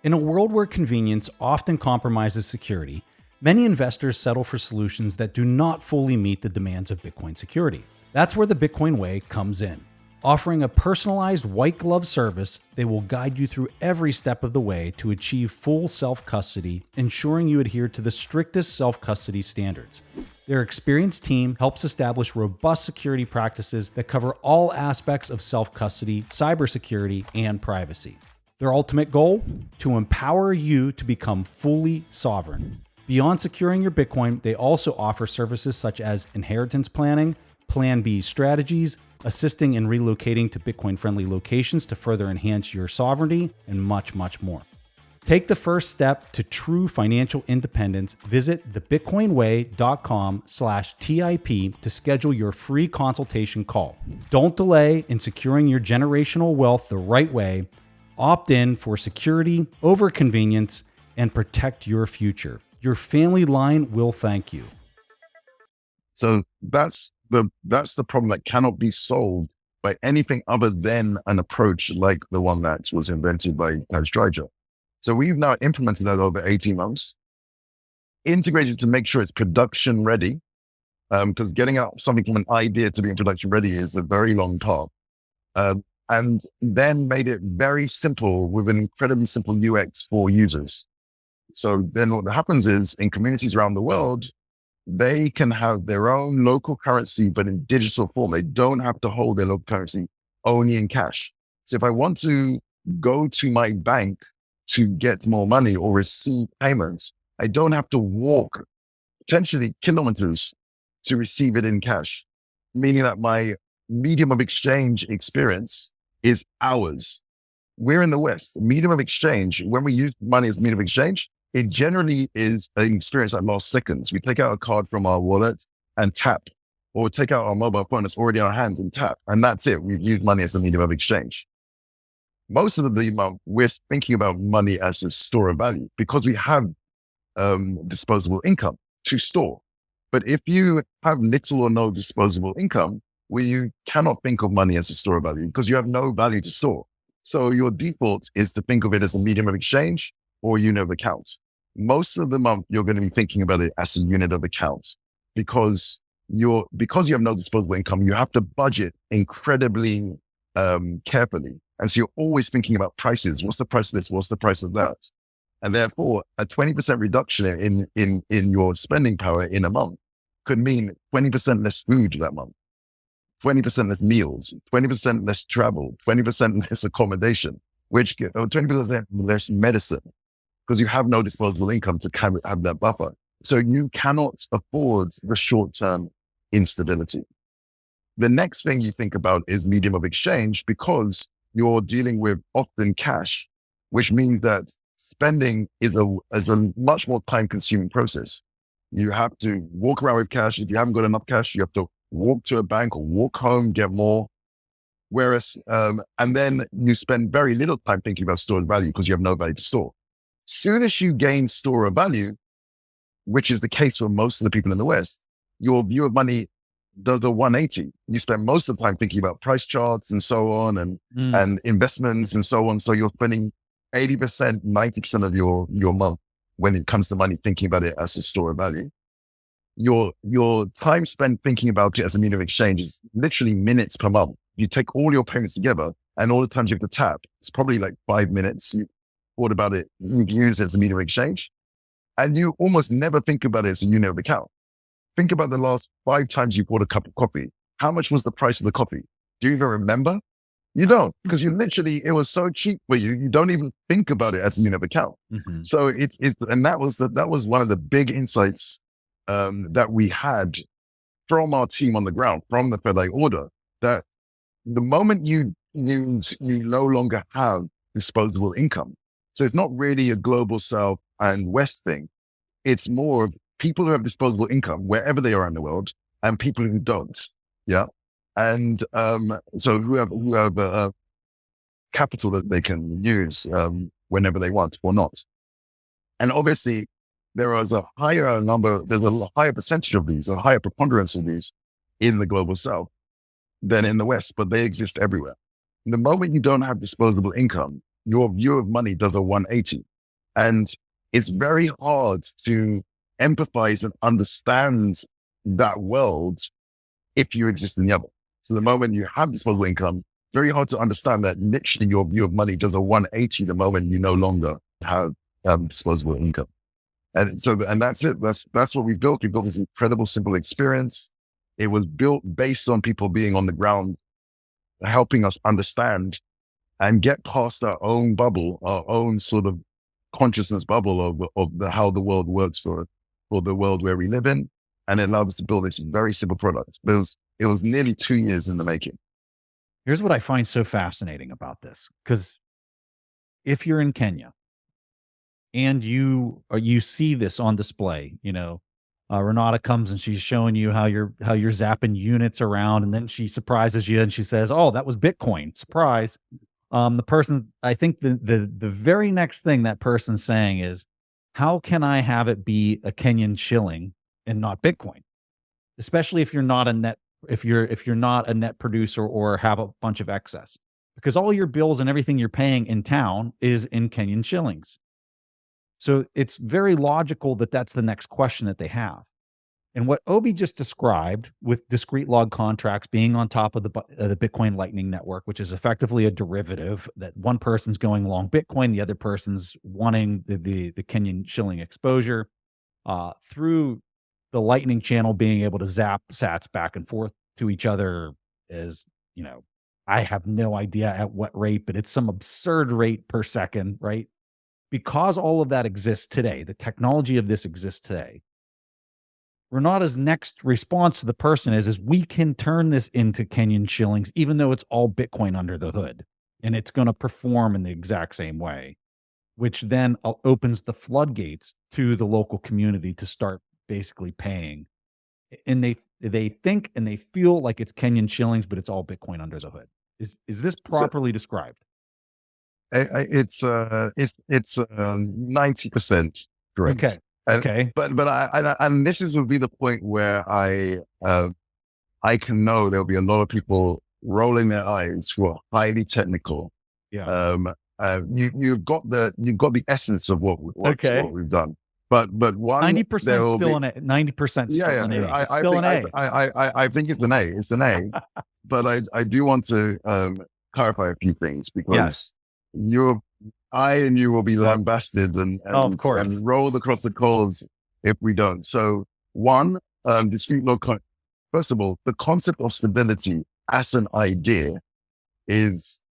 In a world where convenience often compromises security, many investors settle for solutions that do not fully meet the demands of Bitcoin security. That's where the Bitcoin Way comes in. Offering a personalized white glove service, they will guide you through every step of the way to achieve full self-custody, ensuring you adhere to the strictest self-custody standards. Their experienced team helps establish robust security practices that cover all aspects of self-custody, cybersecurity, and privacy. Their ultimate goal? To empower you to become fully sovereign. Beyond securing your Bitcoin, they also offer services such as inheritance planning, Plan B strategies, assisting in relocating to Bitcoin-friendly locations to further enhance your sovereignty, and much, much more. Take the first step to true financial independence. Visit thebitcoinway.com/TIP to schedule your free consultation call. Don't delay in securing your generational wealth the right way. Opt in for security over convenience and protect your future. Your family line will thank you. So that's the problem that cannot be solved by anything other than an approach like the one that was invented by Pysh. So we've now implemented that over 18 months, integrated to make sure it's production ready, because getting out something from an idea to being production ready is a very long path. And then made it very simple with an incredibly simple UX for users. So then what happens is in communities around the world, they can have their own local currency, but in digital form. They don't have to hold their local currency only in cash. So if I want to go to my bank to get more money or receive payments, I don't have to walk potentially kilometers to receive it in cash, meaning that my medium of exchange experience is hours. We're in the West. Medium of exchange, when we use money as medium of exchange, it generally is an experience that lasts seconds. We take out a card from our wallet and tap, or take out our mobile phone that's already in our hands and tap. And that's it. We've used money as a medium of exchange. Most of the time, we're thinking about money as a store of value because we have disposable income to store. But if you have little or no disposable income, where you cannot think of money as a store of value because you have no value to store. So your default is to think of it as a medium of exchange or unit of account. Most of the month, you're going to be thinking about it as a unit of account because you have no disposable income, you have to budget incredibly carefully. And so you're always thinking about prices. What's the price of this? What's the price of that? And therefore, a 20% reduction in your spending power in a month could mean 20% less food that month, 20% less meals, 20% less travel, 20% less accommodation, or 20% less medicine, because you have no disposable income to have that buffer. So you cannot afford the short-term instability. The next thing you think about is medium of exchange, because you're dealing with often cash, which means that spending is a much more time-consuming process. You have to walk around with cash. If you haven't got enough cash, you have to walk to a bank or walk home, get more. Whereas, and then you spend very little time thinking about stored value because you have no value to store. Soon as you gain store of value, which is the case for most of the people in the West, your view of money does a 180. You spend most of the time thinking about price charts and so on, and investments and so on. So you're spending 80%, 90% of your month when it comes to money, thinking about it as a store of value. Your time spent thinking about it as a medium of exchange is literally minutes per month. You take all your payments together and all the times you have to tap, it's probably like 5 minutes. You thought about it, you use it as a medium of exchange, and you almost never think about it as a unit of account. Think about the last 5 times you bought a cup of coffee. How much was the price of the coffee? Do you even remember? You don't, because it was so cheap for you. You don't even think about it as a unit of account. Mm-hmm. So and that was one of the big insights that we had from our team on the ground, from the Fedi Order, that the moment you no longer have disposable income. So it's not really a global South and West thing. It's more of people who have disposable income wherever they are in the world and people who don't. Yeah. And so who have capital that they can use whenever they want or not. And obviously, there's a higher percentage of these, a higher preponderance of these in the global South than in the West, but they exist everywhere. The moment you don't have disposable income, your view of money does a 180. And it's very hard to empathize and understand that world if you exist in the other. So the moment you have disposable income, very hard to understand that literally your view of money does a 180 the moment you no longer have disposable income. And that's it. That's what we built. We built this incredible, simple experience. It was built based on people being on the ground, helping us understand and get past our own bubble, our own sort of consciousness bubble of how the world works for the world where we live in. And it allowed us to build this very simple product. But it was nearly 2 years in the making. Here's what I find so fascinating about this, because if you're in Kenya and you see this on display, Renata comes and she's showing you how you're zapping units around, and then she surprises you and she says, "Oh, that was Bitcoin. Surprise." The person, I think the very next thing that person's saying is, how can I have it be a Kenyan shilling and not Bitcoin? Especially if you're not a net producer or have a bunch of excess, because all your bills and everything you're paying in town is in Kenyan shillings. So it's very logical that that's the next question that they have. And what Obi just described with discrete log contracts being on top of the Bitcoin Lightning Network, which is effectively a derivative, that one person's going long Bitcoin, the other person's wanting the Kenyan shilling exposure, through the Lightning channel being able to zap sats back and forth to each other is, I have no idea at what rate, but it's some absurd rate per second, right? Because all of that exists today, the technology of this exists today. Renata's next response to the person is we can turn this into Kenyan shillings, even though it's all Bitcoin under the hood, and it's going to perform in the exact same way, which then opens the floodgates to the local community to start basically paying. And they think and they feel like it's Kenyan shillings, but it's all Bitcoin under the hood. Is this properly described? It's 90% correct. Okay. Okay. And this would be the point where I can know there'll be a lot of people rolling their eyes who are highly technical. Yeah. You've got the essence of what we've done. But one 90% still an A. 90% still an A. It's still an A. I think it's an A. It's an A. But I do want to clarify a few things because I and you will be lambasted and of course, and rolled across the coals if we don't. So one, dispute law. First of all, the concept of stability as an idea is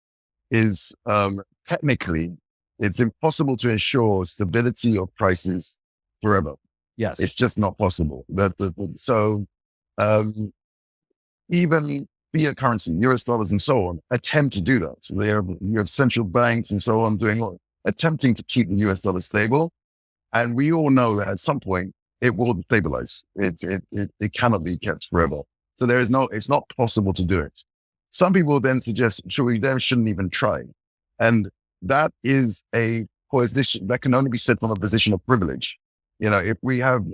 technically, it's impossible to ensure stability of prices forever. Yes. It's just not possible. Even fiat currency, US dollars and so on, attempt to do that. So you have central banks and so on attempting to keep the US dollar stable. And we all know that at some point it will stabilize. It cannot be kept forever. So it's not possible to do it. Some people then suggest, we then shouldn't even try. And that is a position that can only be said from a position of privilege. If we have,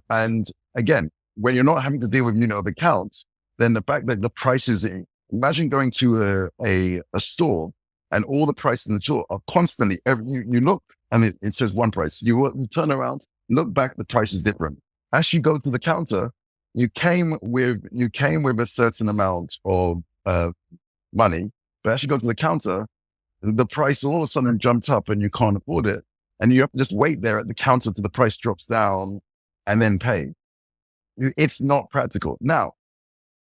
and again, when you're not having to deal with, the counts, then the fact that the prices, imagine going to a store and all the prices in the store are constantly, you look and it says one price. You turn around, look back, the price is different. As you go to the counter, you came with a certain amount of money, but as you go to the counter, the price all of a sudden jumped up and you can't afford it. And you have to just wait there at the counter till the price drops down and then pay. It's not practical. Now,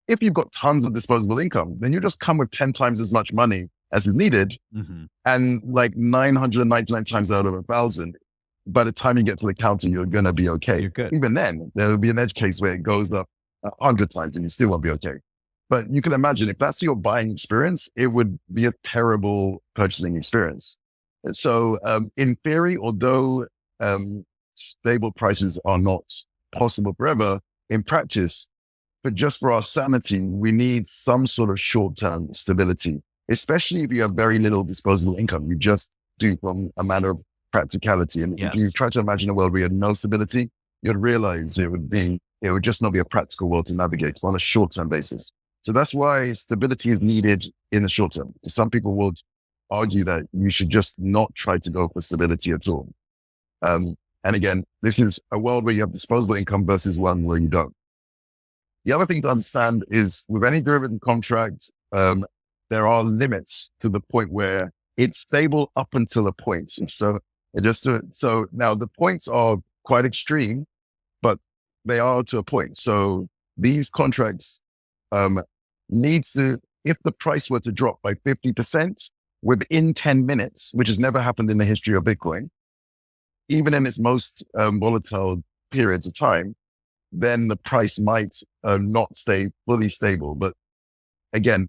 if you've got tons of disposable income, then you just come with 10 times as much money as is needed. Mm-hmm. And like 999 times out of 1,000, by the time you get to the counter, you're going to be okay. You're good. Even then, there will be an edge case where it goes up 100 times and you still won't be okay. But you can imagine if that's your buying experience, it would be a terrible purchasing experience. And so in theory, although stable prices are not possible forever, in practice, but just for our sanity, we need some sort of short-term stability, especially if you have very little disposable income. You just do from a matter of practicality. And yes. If you try to imagine a world where you had no stability, you'd realize it would just not be a practical world to navigate on a short-term basis. So that's why stability is needed in the short term. Some people would argue that you should just not try to go for stability at all. And again, this is a world where you have disposable income versus one where you don't. The other thing to understand is with any derivative contract, there are limits to the point where it's stable up until a point. So now the points are quite extreme, but they are to a point. So these contracts needs to, if the price were to drop by 50% within 10 minutes, which has never happened in the history of Bitcoin, even in its most volatile periods of time, then the price might not stay fully stable. But again,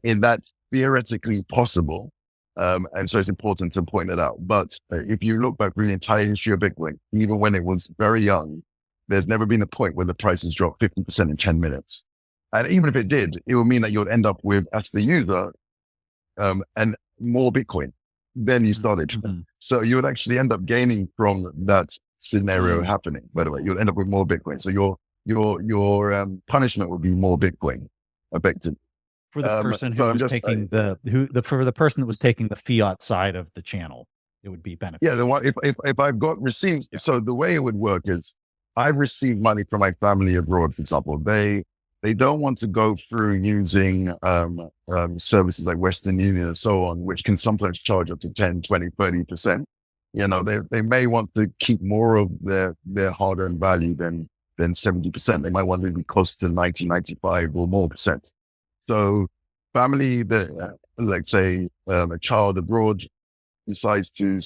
that's theoretically possible. And so it's important to point that out. But if you look back through the entire history of Bitcoin, even when it was very young, there's never been a point where the prices dropped 50% in 10 minutes. And even if it did, it would mean that you'd end up with, as the user, and more Bitcoin than you started. Mm-hmm. So you would actually end up gaining from that scenario happening, by the way. You'll end up with more Bitcoin. So your punishment would be more Bitcoin affected. For the person for the person that was taking the fiat side of the channel, it would be beneficial. Yeah, if I've got received, so the way it would work is I've received money from my family abroad, for example. They don't want to go through using services like Western Union and so on, which can sometimes charge up to 10, 20, 30%. They may want to keep more of their hard-earned value than 70%. They might want to be close to 90, 95 or more percent. So family that, let's say a child abroad decides to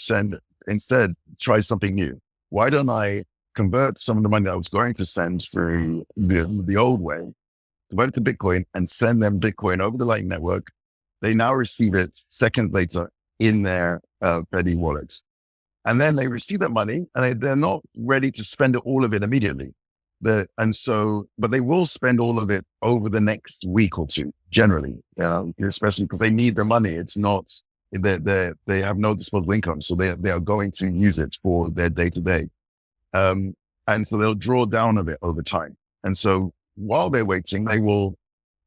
instead try something new. Why don't I convert some of the money I was going to send through the old way, convert it to Bitcoin and send them Bitcoin over the Lightning Network? They now receive it seconds later in their Fedi wallet. And then they receive that money and they're not ready to spend all of it immediately. But they will spend all of it over the next week or two, generally, especially because they need their money. It's not, they have no disposable income. So they are going to use it for their day to day. And so they'll draw down a bit over time. And so while they're waiting, they will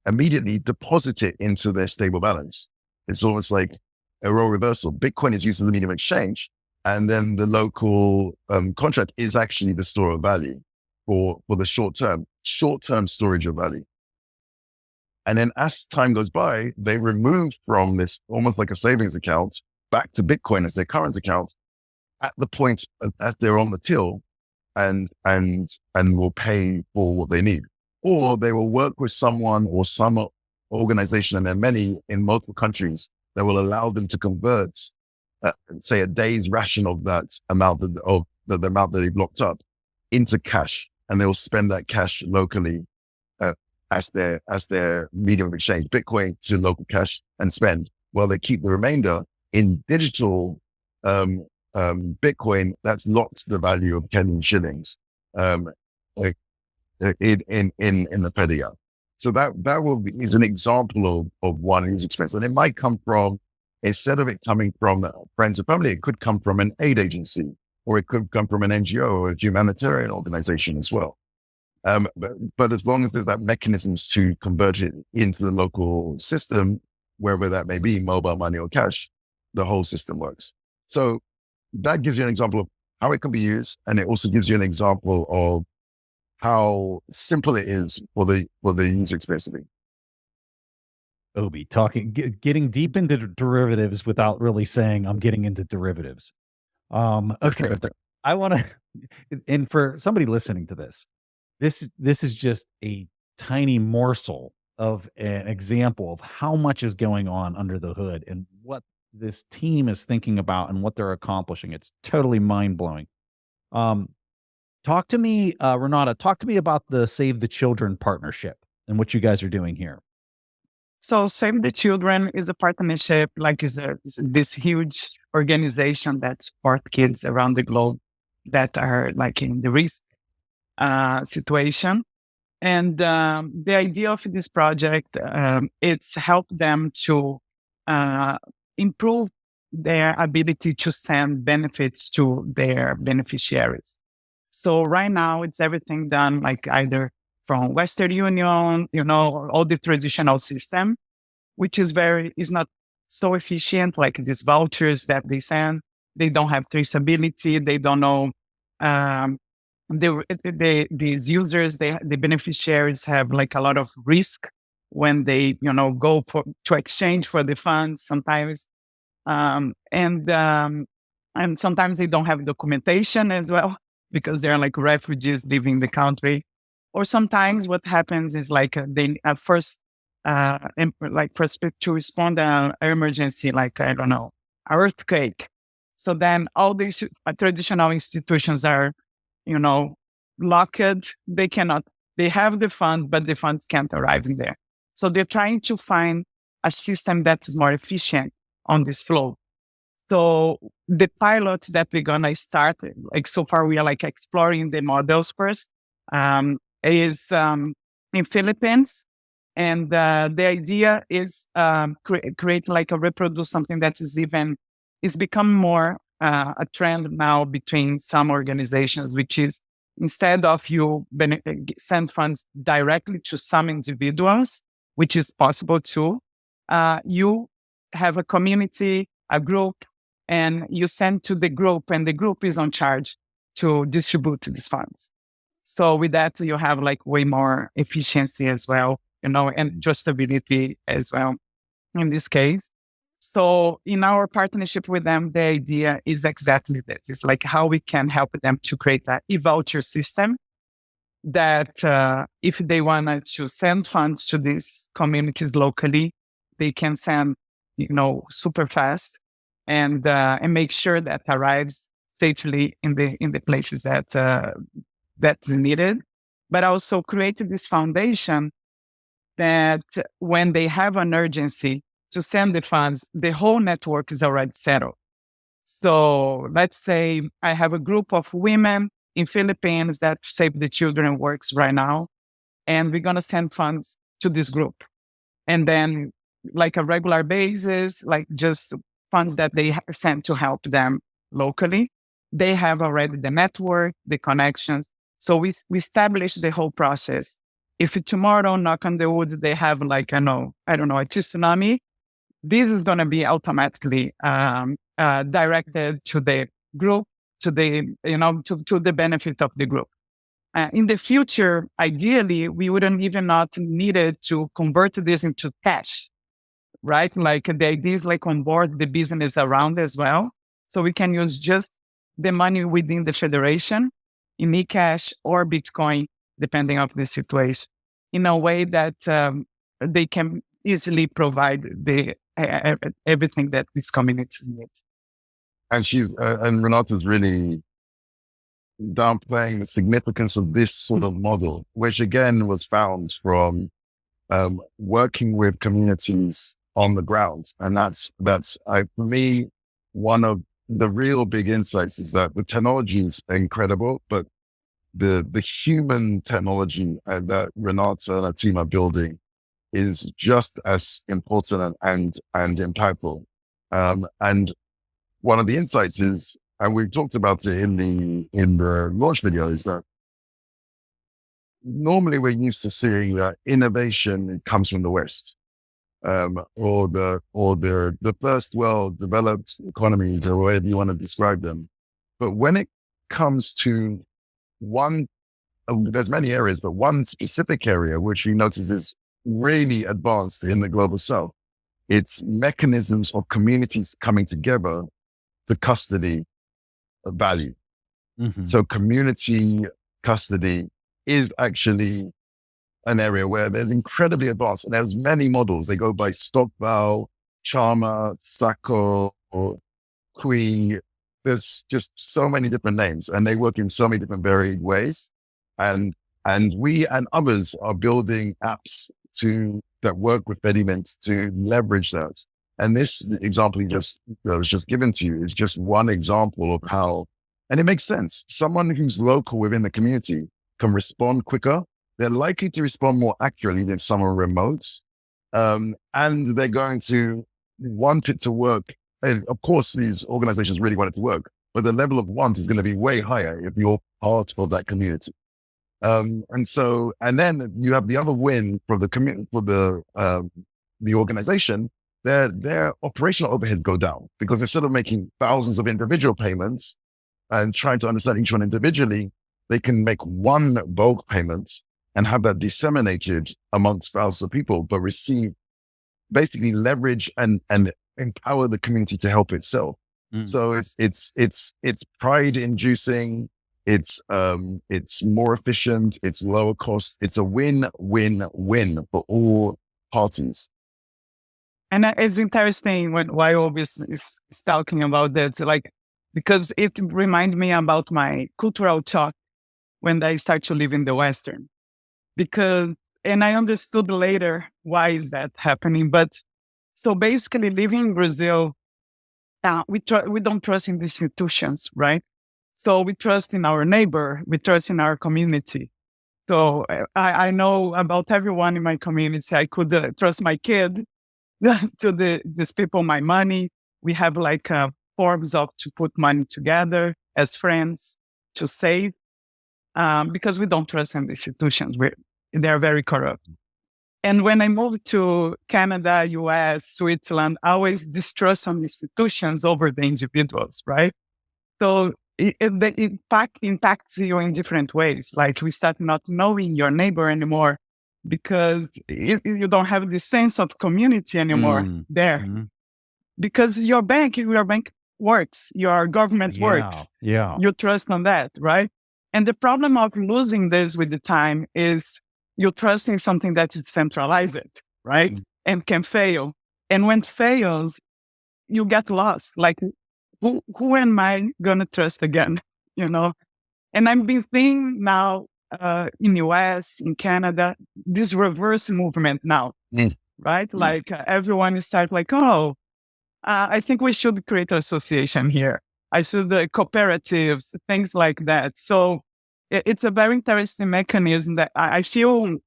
immediately deposit it into their stable balance. It's almost like a role reversal. Bitcoin is used as the medium of exchange, and then the local contract is actually the store of value for the short-term storage of value. And then as time goes by, they remove from this almost like a savings account back to Bitcoin as their current account at the point as they're on the till, and will pay for what they need. Or they will work with someone or some organization, and there are many in multiple countries, that will allow them to convert, say, a day's ration of that amount of the amount that they've locked up into cash, and they will spend that cash locally as their medium of exchange, Bitcoin to local cash, and spend, while they keep the remainder in digital Bitcoin that's locked to the value of Kenyan shillings in the Fedi app. So that is an example of one user experience. And it might come from, instead of it coming from friends and family, it could come from an aid agency, or it could come from an NGO or a humanitarian organization as well. But as long as there's that mechanisms to convert it into the local system, wherever that may be, mobile money or cash, the whole system works. So that gives you an example of how it can be used. And it also gives you an example of how simple it is for the user experience to be. Obi, getting deep into derivatives without really saying I'm getting into derivatives. Okay. I want to, and for somebody listening to this is just a tiny morsel of an example of how much is going on under the hood and what this team is thinking about and what they're accomplishing. It's totally mind blowing. Talk to me, Renata, talk to me about the Save the Children partnership and what you guys are doing here. So Save the Children is a partnership, is this huge organization that supports kids around the globe that are in the risk situation. And the idea of this project, it's help them to improve their ability to send benefits to their beneficiaries. So right now it's everything done either from Western Union, all the traditional system, which is not so efficient, like these vouchers that they send. They don't have traceability. They don't know, these users, the beneficiaries have a lot of risk when they, go to exchange for the funds sometimes. And sometimes they don't have documentation as well, because they're refugees leaving the country. Or sometimes what happens is they at first, to respond to an emergency, I don't know, earthquake. So then all these traditional institutions are, locked. They have the fund, but the funds can't arrive in there. So they're trying to find a system that is more efficient on this flow. So the pilot that we're going to start, so far we are exploring the models first, is in Philippines. And the idea is create reproduce something that is become more a trend now between some organizations, which is instead of you send funds directly to some individuals, which is possible too, you have a community, a group, and you send to the group, and the group is on charge to distribute these funds. So with that, you have way more efficiency as well, and trustability as well in this case. So in our partnership with them, the idea is exactly this. It's how we can help them to create an e-voucher system that if they wanted to send funds to these communities locally, they can send, super fast and make sure that arrives safely in the places that's needed. But also create this foundation that when they have an urgency to send the funds, the whole network is already settled. So let's say I have a group of women in Philippines that Save the Children works right now, and we're going to send funds to this group. And then a regular basis, just funds that they send to help them locally. They have already the network, the connections. So we establish the whole process. If tomorrow, knock on the wood, they have like, I don't know, a tsunami, this is going to be automatically directed to the group, to the, to the benefit of the group. In the future, ideally, we wouldn't even not needed to convert this into cash, right? Like the idea is like onboard the business around as well. So we can use just the money within the federation in eCash or Bitcoin, depending on the situation, in a way that they can easily provide the everything that this community needs. And Renata's really downplaying the significance of this sort of model, which again was found from working with communities on the ground. And that's for me, one of the real big insights is that the technology is incredible, but the human technology that Renata and her team are building is just as important and impactful. And one of the insights is, and we've talked about it in the launch video, is that normally we're used to seeing that innovation comes from the West, or the first world developed economies, or whatever you want to describe them. But when it comes to there's many areas, but one specific area which we notice is really advanced in the global South, it's mechanisms of communities coming together for custody of value. Mm-hmm. So community custody is actually an area where there's incredibly advanced, and there's many models. They go by Stockval, Charma, Sacco, or Qui. There's just so many different names, and they work in so many different varied ways. And we and others are building apps that work with Fedimints to leverage that. And this example that was just given to you is just one example of how, and it makes sense. Someone who's local within the community can respond quicker. They're likely to respond more accurately than someone remote. And they're going to want it to work. And of course, these organizations really want it to work, but the level of want is going to be way higher if you're part of that community. And then you have the other win for the community, for the organization. Their operational overheads go down, because instead of making thousands of individual payments and trying to understand each one individually, they can make one bulk payment and have that disseminated amongst thousands of people, but basically leverage and empower the community to help itself. Mm. So it's pride inducing. It's more efficient. It's lower cost. It's a win-win-win for all parties. And it's interesting why Obi is talking about that, like, because it reminds me about my cultural shock when I start to live in the Western. And I understood later why is that happening. But so basically, living in Brazil, we don't trust in the institutions, right? So we trust in our neighbor, we trust in our community. So I know about everyone in my community. I could trust my kid to these people, my money. We have like forms to put money together as friends to save, because we don't trust in the institutions. They're very corrupt. And when I moved to Canada, US, Switzerland, I always distrust some institutions over the individuals, right? So it impacts you in different ways. Like we start not knowing your neighbor anymore because you don't have the sense of community anymore there. Mm-hmm. Because your bank works, your government works. Yeah. You trust on that, right? And the problem of losing this with the time is you trust in something that is centralized, right? Mm-hmm. And can fail. And when it fails, you get lost. Like, who am I going to trust again? And I've been seeing now in US, in Canada, this reverse movement now, right? Like everyone is start like, I think we should create an association here. I should cooperatives, things like that. So it's a very interesting mechanism that I feel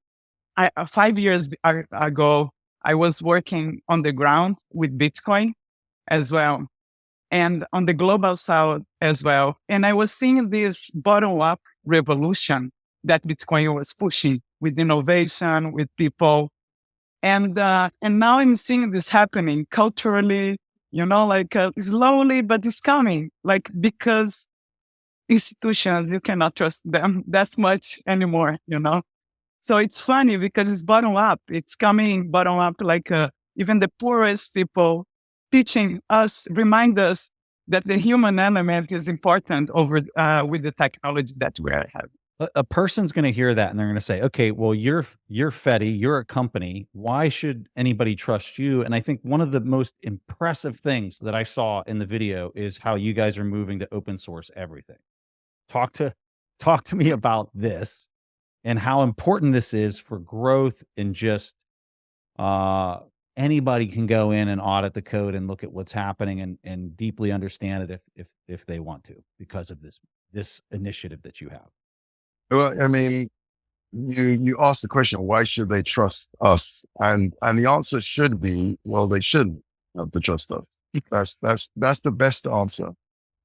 5 years ago, I was working on the ground with Bitcoin as well. and on the global south as well. And I was seeing this bottom-up revolution that Bitcoin was pushing with innovation, with people. And now I'm seeing this happening culturally, slowly, but it's coming. Because institutions, you cannot trust them that much anymore. So it's funny because it's bottom up. It's coming bottom up, even the poorest people teaching us, remind us that the human element is important over with the technology that we are having. A person's going to hear that and they're going to say, okay, well, you're Fedi, you're a company. Why should anybody trust you? And I think one of the most impressive things that I saw in the video is how you guys are moving to open source everything. Talk to me about this and how important this is for growth, and just anybody can go in and audit the code and look at what's happening and deeply understand it if they want to, because of this initiative that you have. Well, I mean, you asked the question, why should they trust us? And the answer should be, well, they shouldn't have to trust us. That's the best answer.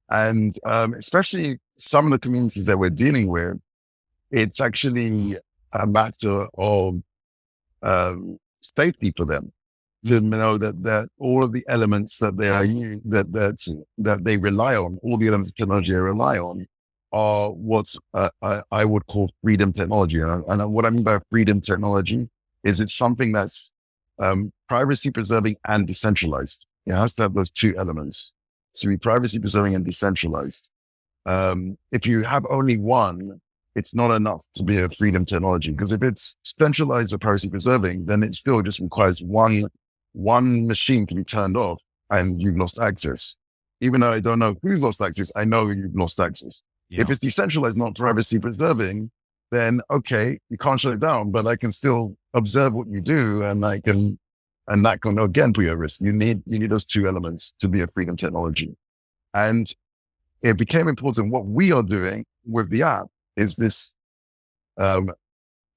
And especially some of the communities that we're dealing with, it's actually a matter of safety for them to know that all of the elements that they are that they rely on, all the elements of technology they rely on, are what I would call freedom technology. And what I mean by freedom technology is it's something that's privacy preserving and decentralized. It has to have those two elements to be privacy preserving and decentralized. If you have only one, it's not enough to be a freedom technology, because if it's centralized or privacy preserving, then it still just requires one machine to be turned off and you've lost access. Even though I don't know who's lost access, I know you've lost access. Yeah. If it's decentralized, not privacy preserving, then okay, you can't shut it down, but I can still observe what you do, and that can again put you at risk. You need those two elements to be a freedom technology. And it became important. What we are doing with the app is this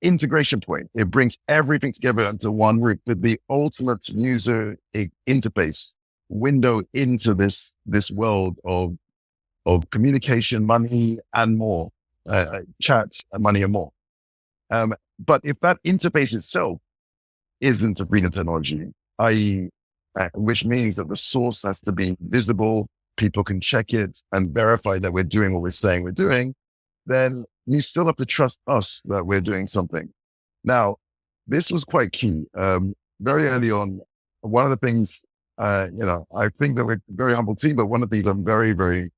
integration point. It brings everything together into one roof with the ultimate user interface window into this world of communication, money, and more, chat, money, and more. But if that interface itself isn't a freedom technology, i.e., which means that the source has to be visible, people can check it and verify that we're doing what we're saying we're doing, then you still have to trust us that we're doing something. Now, this was quite key. Very early on, one of the things, I think that we're a very humble team, but one of the things I'm very, very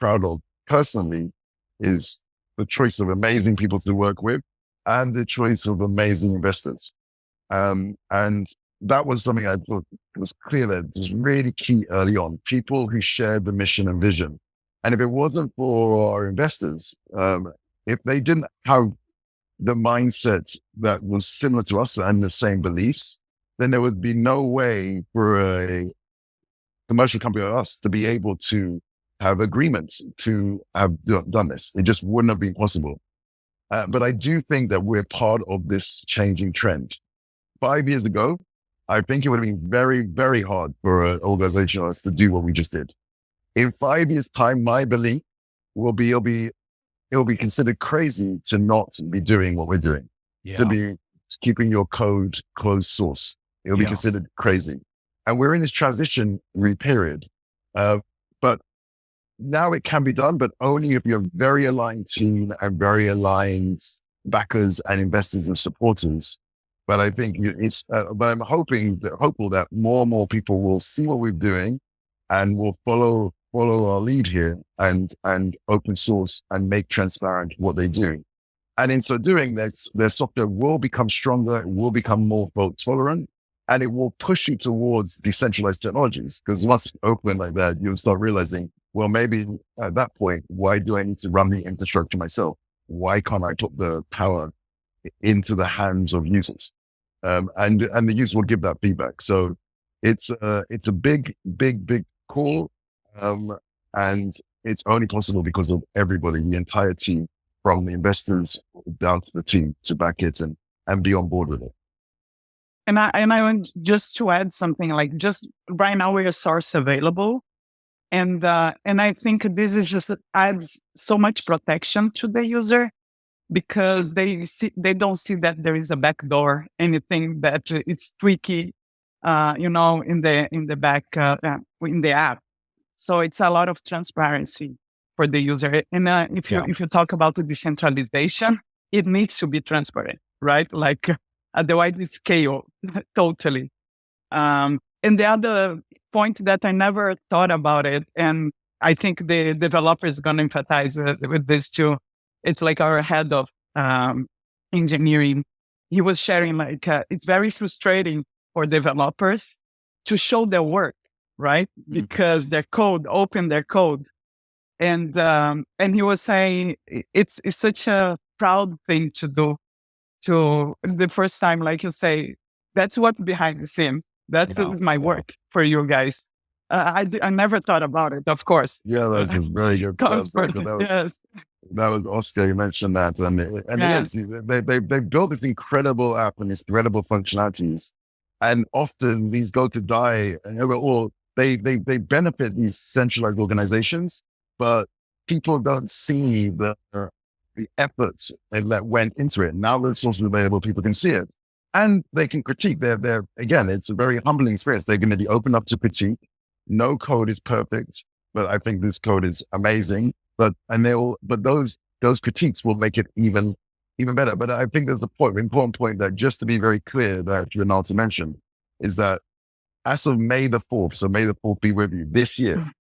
proud of personally is the choice of amazing people to work with and the choice of amazing investors. And that was something I thought was clear that it was really key early on. People who shared the mission and vision. And if it wasn't for our investors, if they didn't have the mindset that was similar to us and the same beliefs, then there would be no way for a commercial company like us to be able to have agreements to have done this. It just wouldn't have been possible. But I do think that we're part of this changing trend. 5 years ago, I think it would have been very, very hard for an organization like us to do what we just did. In 5 years' time, my belief will be it'll be considered crazy to not be doing what we're doing, to be keeping your code closed source. It'll be considered crazy. And we're in this transitionary period. But now it can be done, but only if you have very aligned team and very aligned backers and investors and supporters. But I think but I'm hopeful that more and more people will see what we're doing and will follow our lead here and open source and make transparent what they do. And in so doing, their software will become stronger, it will become more fault tolerant, and it will push you towards decentralized technologies. Because once you open like that, you'll start realizing, well, maybe at that point, why do I need to run the infrastructure myself? Why can't I put the power into the hands of users? And the user will give that feedback. So it's a big call. And it's only possible because of everybody, the entire team, from the investors down to the team, to back it and be on board with it. And I want just to add something, like just right now we're source available. And I think this is just adds so much protection to the user because they don't see that there is a backdoor, anything that it's tweaky, in the back in the app. So it's a lot of transparency for the user. And if you talk about the decentralization, it needs to be transparent, right? Like at the wide scale, totally. And the other point that I never thought about it, and I think the developer is going to empathize with this too. It's like our head of engineering. He was sharing like it's very frustrating for developers to show their work, right? Because their code, open their code, and he was saying it's such a proud thing to do. To the first time, like you say, that's what's behind the scenes. That is my work for you guys. I never thought about it, of course. Yeah, that's a very good. That was Oscar. You mentioned that, and it is. They built this incredible app and this incredible functionalities, and often these go to die. Or they benefit these centralized organizations, but people don't see the efforts that went into it. Now that the source is available, people can see it. And they can critique. Again, it's a very humbling experience. They're going to be open up to critique. No code is perfect, but I think this code is amazing. But those critiques will make it even better. But I think there's an important point that just to be very clear that Renata mentioned is that as of May the 4th, so May the 4th be with you this year.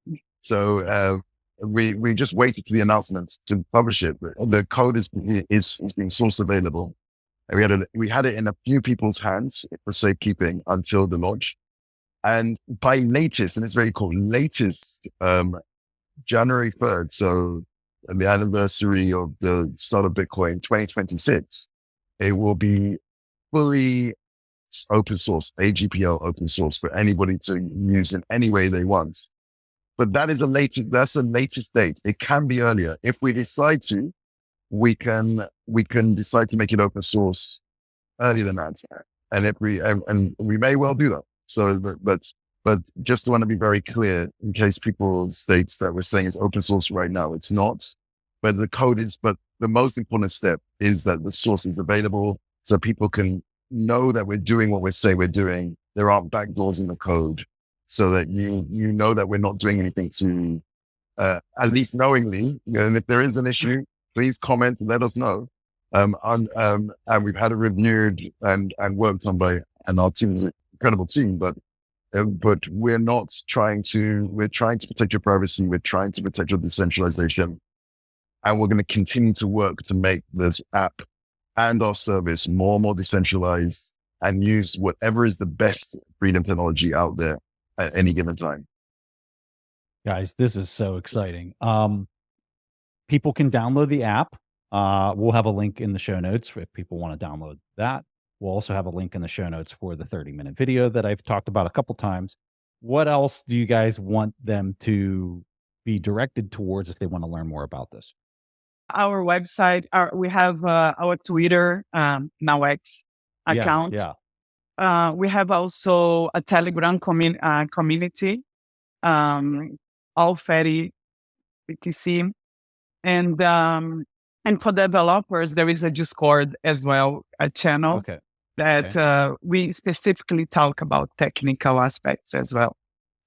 So we just waited to the announcements to publish it. The code is being source available. We had it in a few people's hands for safekeeping until the launch. And by latest, and it's very cool, latest January 3rd, so the anniversary of the start of Bitcoin 2026, it will be fully open source, AGPL open source for anybody to use in any way they want. But that's the latest date. It can be earlier. If we decide to, we can decide to make it open source earlier than that. And we may well do that. So, but just want to be very clear in case people state that we're saying it's open source right now. It's not, but the code is, but the most important step is that the source is available so people can know that we're doing what we say we're doing. There aren't backdoors in the code so that you know that we're not doing anything to, at least knowingly, and if there is an issue, please comment and let us know. And we've had it reviewed and worked on by, and our team is an incredible team, but we're trying to protect your privacy. We're trying to protect your decentralization. And we're going to continue to work to make this app and our service more and more decentralized and use whatever is the best freedom technology out there at any given time. Guys, this is so exciting. People can download the app. We'll have a link in the show notes if people want to download that. We'll also have a link in the show notes for the 30-minute video that I've talked about a couple times. What else do you guys want them to be directed towards if they want to learn more about this? Our website, we have our Twitter, now X account. Yeah. We have also a Telegram community, all Fedi BTC. And for developers, there is a Discord as well, a channel that we specifically talk about technical aspects as well.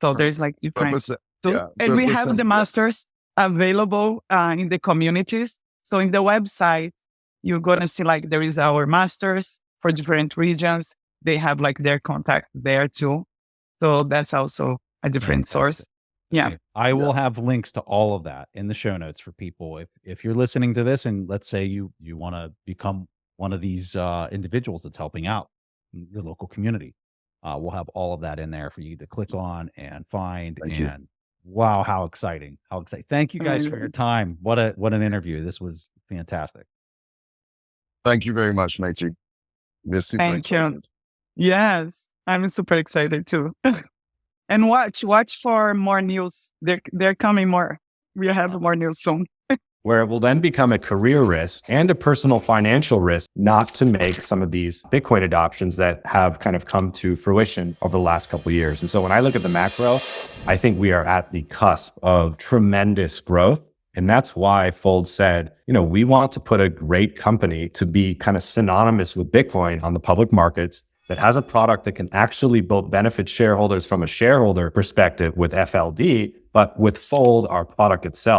So there's like different. And we have the masters available in the communities. So in the website, you're going to see like there is our masters for different regions. They have like their contact there too. So that's also a different source. Yeah. Okay. I will have links to all of that in the show notes for people. If you're listening to this and let's say you want to become one of these individuals that's helping out your local community, we'll have all of that in there for you to click on and find. Wow, how exciting. How exciting. Thank you guys for your time. What an interview. This was fantastic. Thank you very much, Matey. Thank you. Yes, I'm super excited too. And watch for more news. They're coming more. We have more news soon. where it will then become a career risk and a personal financial risk not to make some of these Bitcoin adoptions that have kind of come to fruition over the last couple of years. And so when I look at the macro, I think we are at the cusp of tremendous growth. And that's why Fold said, we want to put a great company to be kind of synonymous with Bitcoin on the public markets that has a product that can actually both benefit shareholders from a shareholder perspective with FLD, but with Fold, our product itself,